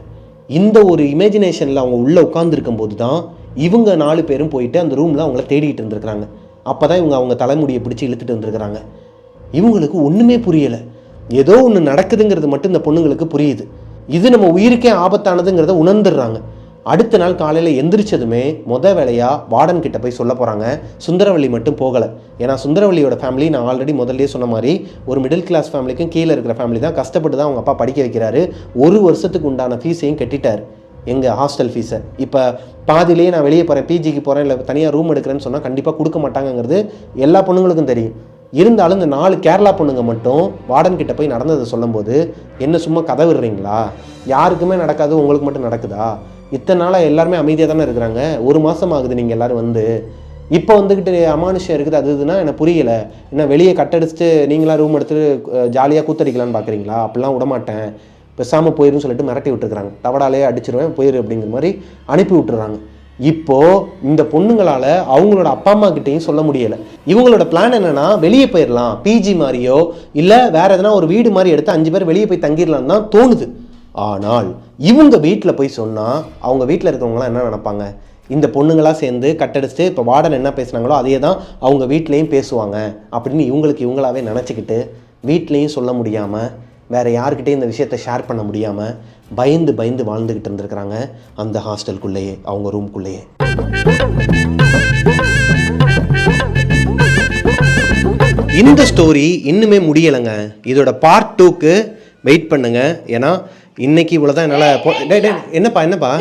இந்த ஒரு இமேஜினேஷனில் அவங்க உள்ளே உட்காந்துருக்கும் போது தான் இவங்க 4 பேரும் போயிட்டு அந்த ரூமில் அவங்கள தேடிக்கிட்டு இருந்திருக்கிறாங்க. அப்போ தான் இவங்க அவங்க தலைமுடியை பிடிச்சி இழுத்துட்டு வந்துருக்கிறாங்க. இவங்களுக்கு ஒன்றுமே புரியலை. ஏதோ ஒன்று நடக்குதுங்கிறது மட்டும் இந்த பொண்ணுங்களுக்கு புரியுது. இது நம்ம உயிருக்கே ஆபத்தானதுங்கிறத உணர்ந்துடுறாங்க. அடுத்த நாள் காலையில் எந்திரிச்சதுமே வேலையாக வார்டன் கிட்ட போய் சொல்ல போகிறாங்க. சுந்தரவள்ளி மட்டும் போகலை. ஏன்னா சுந்தரவள்ளியோட ஃபேமிலி நான் ஆல்ரெடி முதல்லே சொன்ன மாதிரி ஒரு மிடில் கிளாஸ் ஃபேமிலிக்கும் கீழே இருக்கிற ஃபேமிலி தான். கஷ்டப்பட்டு தான் அவங்க அப்பா படிக்க வைக்கிறாரு. 1 வருஷத்துக்கு உண்டான ஃபீஸையும் கட்டிட்டார், எங்கள் ஹாஸ்டல் ஃபீஸை. இப்போ பாதிலேயே நான் வெளியே போகிறேன், பிஜிக்கு போகிறேன், இல்லை தனியாக ரூம் எடுக்கிறேன்னு சொன்னால் கண்டிப்பாக கொடுக்க மாட்டாங்கங்கிறது எல்லா பொண்ணுங்களுக்கும் தெரியும். இருந்தாலும் இந்த 4 கேரளா பொண்ணுங்க மட்டும் வார்டன் கிட்ட போய் நடந்ததை சொல்லும்போது, என்ன சும்மா கதை விடுறீங்களா, யாருக்குமே நடக்காது உங்களுக்கு மட்டும் நடக்குதா, இத்தனை நாளாக எல்லாருமே அமைதியாக தானே இருக்கிறாங்க, 1 மாதம் ஆகுது நீங்கள் எல்லோரும் வந்து, இப்போ வந்துக்கிட்டு அமானுஷம் இருக்குது அது இதுனா எனக்கு புரியலை, என்ன வெளியே கட்டடிச்சுட்டு நீங்களாம் ரூம் எடுத்துகிட்டு ஜாலியாக கூத்தடிக்கலான்னு பார்க்குறீங்களா, அப்படிலாம் விடமாட்டேன், பேசாமல் போயிருன்னு சொல்லிட்டு மிரட்டி விட்டுருக்குறாங்க. தவடாலே அடிச்சிருவேன் போயிரு அப்படிங்கிற மாதிரி அனுப்பி விட்டுறாங்க. இப்போது இந்த பொண்ணுங்களால் அவங்களோட அப்பா அம்மா கிட்டேயும் சொல்ல முடியலை. இவங்களோட பிளான் என்னென்னா வெளியே போயிடலாம், பிஜி மாதிரியோ இல்லை வேறு எதனா ஒரு வீடு மாதிரி எடுத்து 5 பேர் வெளியே போய் தங்கிடலான்னு தான் தோணுது. ஆனால் இவங்க வீட்டில் போய் சொன்னால் அவங்க வீட்டில் இருக்கிறவங்களாம் என்ன நினைப்பாங்க, இந்த பொண்ணுங்களாக சேர்ந்து கட்டடிச்சுட்டு இப்போ வார்டன் என்ன பேசுனாங்களோ அதே தான் அவங்க வீட்லேயும் பேசுவாங்க அப்படின்னு இவங்களாவே நினச்சிக்கிட்டு வீட்லேயும் சொல்ல முடியாமல் வேறு யாருக்கிட்டே இந்த விஷயத்தை ஷேர் பண்ண முடியாமல் பயந்து வாழ்ந்துக்கிட்டு இருந்திருக்கிறாங்க அந்த ஹாஸ்டலுக்குள்ளேயே, அவங்க ரூம்குள்ளேயே. இந்த ஸ்டோரி இன்னுமே முடியலைங்க. இதோட பார்ட் 2க்கு வெயிட் பண்ணுங்க. ஏன்னா இன்னைக்கு இவ்வளோதான் என்னால். என்னப்பா இருப்பா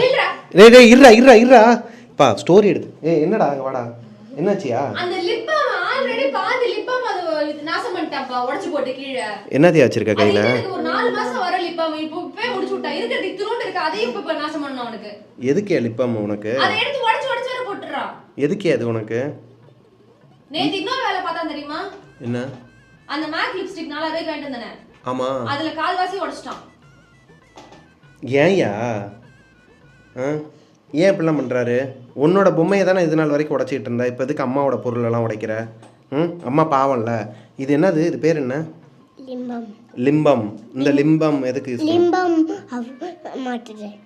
ஸ்டோரி எடுத்து. என்னடா அங்கே வாடா, என்னாச்சியா? என்னத்தையா வச்சிருக்க கையில? எதுக்கே லிப்பாம் உனக்கு? எதுக்கே அது உனக்கு? என்ன? அந்த மேக் லிப்ஸ்டிக் 4000 ரூபாய்க்கு வாங்கிட்டு வந்தேனே. ஆமா. அதுல கால்வாசி உடைச்சிட்டான். ஏன்யா? ஏன் இப்படிலாம் பண்ணுறாரு? உன்னோட பொம்மையை தானே இது நாள் வரைக்கும் உடச்சிக்கிட்டு இருந்தா, இப்போ எதுக்கு அம்மாவோட பொருளெல்லாம் உடைக்கிற? அம்மா பாவம்ல. இது என்னது, இது பேர் என்ன? லிம்பம். லிம்பம். இந்த லிம்பம் எதுக்கு? லிம்பம் மாட்டுறேன்.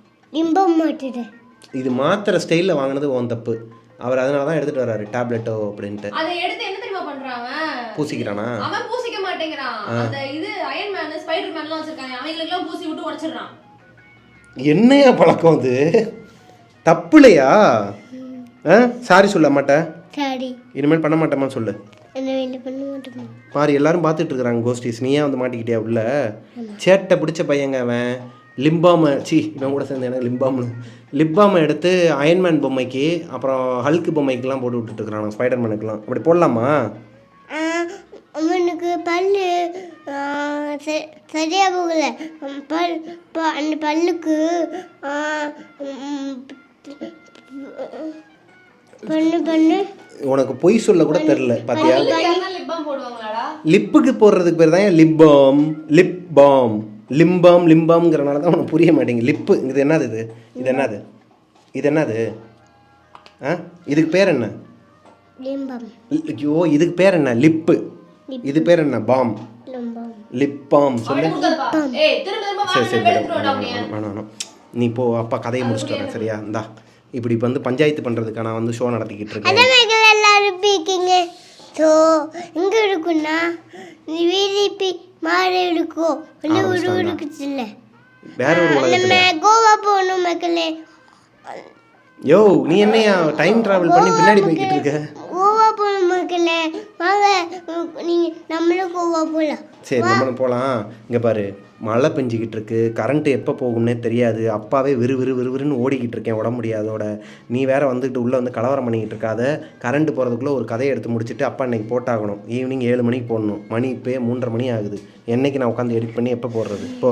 இது மாத்திர ஸ்டைலில் வாங்கினது உன் தப்பு. அவர் அதனால தான் எடுத்துட்டு வர்றாரு டேப்லெட்டோ அப்படின்ட்டு. அதை எடுத்து என்ன தெரியுமா பண்றாங்க? பூசிக்கிறானா? அவன் பூசிக்க மாட்டேங்கிறான். அந்த இது அயர்ன் மேன் ஸ்பைடர் மேன்லாம் வச்சிருக்காங்க, அவங்களுக்கெல்லாம் பூசி விட்டு உடைச்சிடுறான். என்னையா பழக்கம் அது? தப்பு இல்லையா? சாரி சொல்ல மாட்டேன், இனிமேல் பண்ண மாட்டேமா சொல்லு. பாரு எல்லாரும் பார்த்துட்டு இருக்கிறாங்க கோஸ்டிஸ், நீயே வந்து மாட்டிக்கிட்டியா உள்ள? சேட்டை பிடிச்ச பையங்க அவன். லிம்பாமை இவன் கூட சேர்ந்து எனக்கு லிப்பாமை எடுத்து அயன்மேன் பொம்மைக்கு அப்புறம் ஹல்க்கு பொம்மைக்கெல்லாம் போட்டு விட்டுட்டு இருக்கிறான், ஸ்பைடர் மேனுக்கெல்லாம். அப்படி போடலாமா? அவனுக்கு பல்லு சரியா போகல, அந்த பல்லுக்கு பண்ணு. உனக்கு பொய் சொல்ல கூட தெரியல பாத்தியா? லிப்புக்கு போடுறதுக்கு பேர் தான் லிப்பாம். லிம்பாம்ங்கிறனால தான் உனக்கு புரிய மாட்டேங்குது. லிப்பு இது என்னது? இது என்னது? இதுக்கு பேர் என்ன? ஐயோ இதுக்கு பேர் என்ன? லிப்பு. இது பேர் என்ன? பாம். லிப்பாம் சொல்லு. சரி வேணாம், நீ போ, அப்பா கதையை முடிச்சுட்டு வரேன் சரியா? இந்தா இப்படி வந்து பஞ்சாயத்து பண்ணுறதுக்காக நான் வந்து ஷோ நடத்திக்கிட்டு இருக்கேன். எல்லாரும் பீக்கிங்க. ஸோ இங்கே இருக்குன்னா விரிப்பி மாறி இருக்கும், வேற ஒரு கோவா போகணும் மக்களே. யோ நீ என்னையா டைம் ட்ராவல் பண்ணி பின்னாடி போய்கிட்டு இருக்க? கோவா போகணும் மக்களே, வாங்க நீங்கள் நம்மளும் கோவா போகலாம். சரி நம்மளும் போகலாம். இங்கே பாரு, மழை பெஞ்சிக்கிட்டு இருக்கு, கரண்ட்டு எப்போ போகும்னே தெரியாது. அப்பாவே விறுவிறுன்னு ஓடிக்கிட்டு இருக்கேன் உடம்பு முடியாதோட. நீ வேற வந்துட்டு உள்ளே வந்து கலவரம் பண்ணிக்கிட்டு இருக்காத. கரண்ட் போகிறதுக்குள்ளே ஒரு கதையை எடுத்து முடிச்சுட்டு அப்பா இன்னைக்கு போட்டாகணும். ஈவினிங் 7 மணிக்கு போடணும். மணி இப்போயே 3:30 மணி ஆகுது. என்னைக்கு நான் உட்காந்து எடிட் பண்ணி எப்போ போடுறது? இப்போ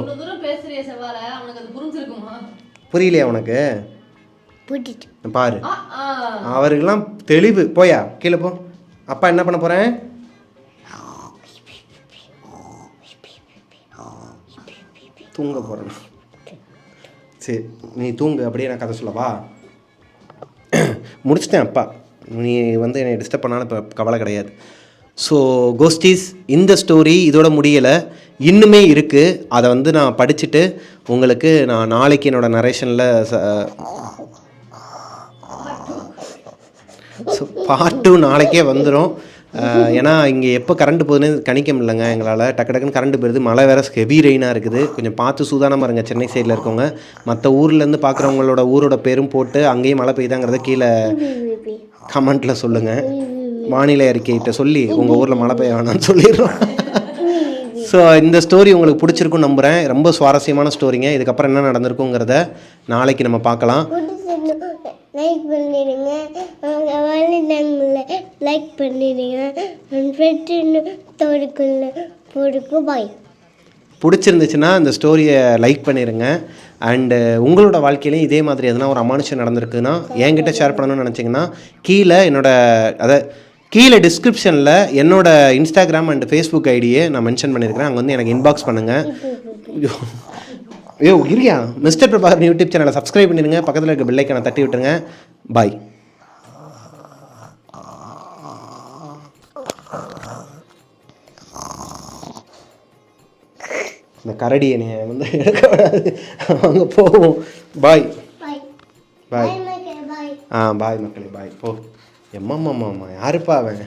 புரியலையா உனக்கு? போட்டுட்டு பாரு, அவருக்கெல்லாம் தெளிவு. போயா கீழே போ. அப்பா என்ன பண்ண போகிறேன்? தூங்க போகிறேன். சரி நீ தூங்கு, அப்படியே நான் கதை சொல்லவா? முடிச்சிட்டேன் அப்பா, நீ வந்து என்னை டிஸ்டர்ப் பண்ணாலும் இப்போ கவலை கிடையாது. ஸோ கோஸ்டீஸ், இந்த ஸ்டோரி இதோட முடியலை, இன்னுமே இருக்குது. அதை வந்து நான் படிச்சுட்டு உங்களுக்கு நான் நாளைக்கு என்னோடய நரேஷனில் ஸோ பார்ட் 2 நாளைக்கே வந்துடும். ஏன்னா இங்கே எப்போ கரண்ட்டு போகுதுன்னு கணிக்க முடியலங்க எங்களால். டக்குன்னு கரண்ட்டு போயிடுது. மழை வேறு ஹெவி ரெயினாக இருக்குது. கொஞ்சம் பார்த்து சூதானமாக இருங்க சென்னை சைடில் இருக்கவங்க. மற்ற ஊர்லேருந்து பார்க்குறவங்களோட ஊரோட பேரும் போட்டு அங்கேயும் மழை பெய்யுதாங்கிறத கீழே கமெண்ட்டில் சொல்லுங்கள். வானிலை அறிக்கையிட்ட சொல்லி உங்கள் ஊரில் மழை பெய்ய வேணாம்னு சொல்லிடுறோம். ஸோ இந்த ஸ்டோரி உங்களுக்கு பிடிச்சிருக்குன்னு நம்புகிறேன். ரொம்ப சுவாரஸ்யமான ஸ்டோரிங்க. இதுக்கப்புறம் என்ன நடந்திருக்குங்கிறத நாளைக்கு நம்ம பார்க்கலாம். லைக் பண்ணிடுங்க, லைக் பண்ணிடுங்க, போடுக்கு பாய். பிடிச்சிருந்துச்சுன்னா இந்த ஸ்டோரியை லைக் பண்ணிடுங்க. அண்டு உங்களோட வாழ்க்கையிலையும் இதே மாதிரி எதனா ஒரு அமானுஷம் நடந்திருக்குன்னா என்கிட்ட ஷேர் பண்ணணும்னு நினச்சிங்கன்னா கீழே டிஸ்கிரிப்ஷனில் என்னோட இன்ஸ்டாகிராம் அண்ட் ஃபேஸ்புக் ஐடியை நான் மென்ஷன் பண்ணியிருக்கிறேன். அங்கே வந்து எனக்கு இன்பாக்ஸ் பண்ணுங்கள். ஐயோ இருக்கியா மிஸ்டர் பிரபாகரன் யூடியூப் சேனலை சப்ஸ்கிரைப் பண்ணிடுங்க. பக்கத்தில் இருக்க பெல் ஐக்கானை தட்டி விட்டுருங்க. பாய். இந்த கரடி என்னைய வந்து எடுக்கக்கூடாது. அவங்க போவோம். பாய் பாய். பாய் மக்களே பாய். போ. எம்மாம்மா யாருப்பா அவன்?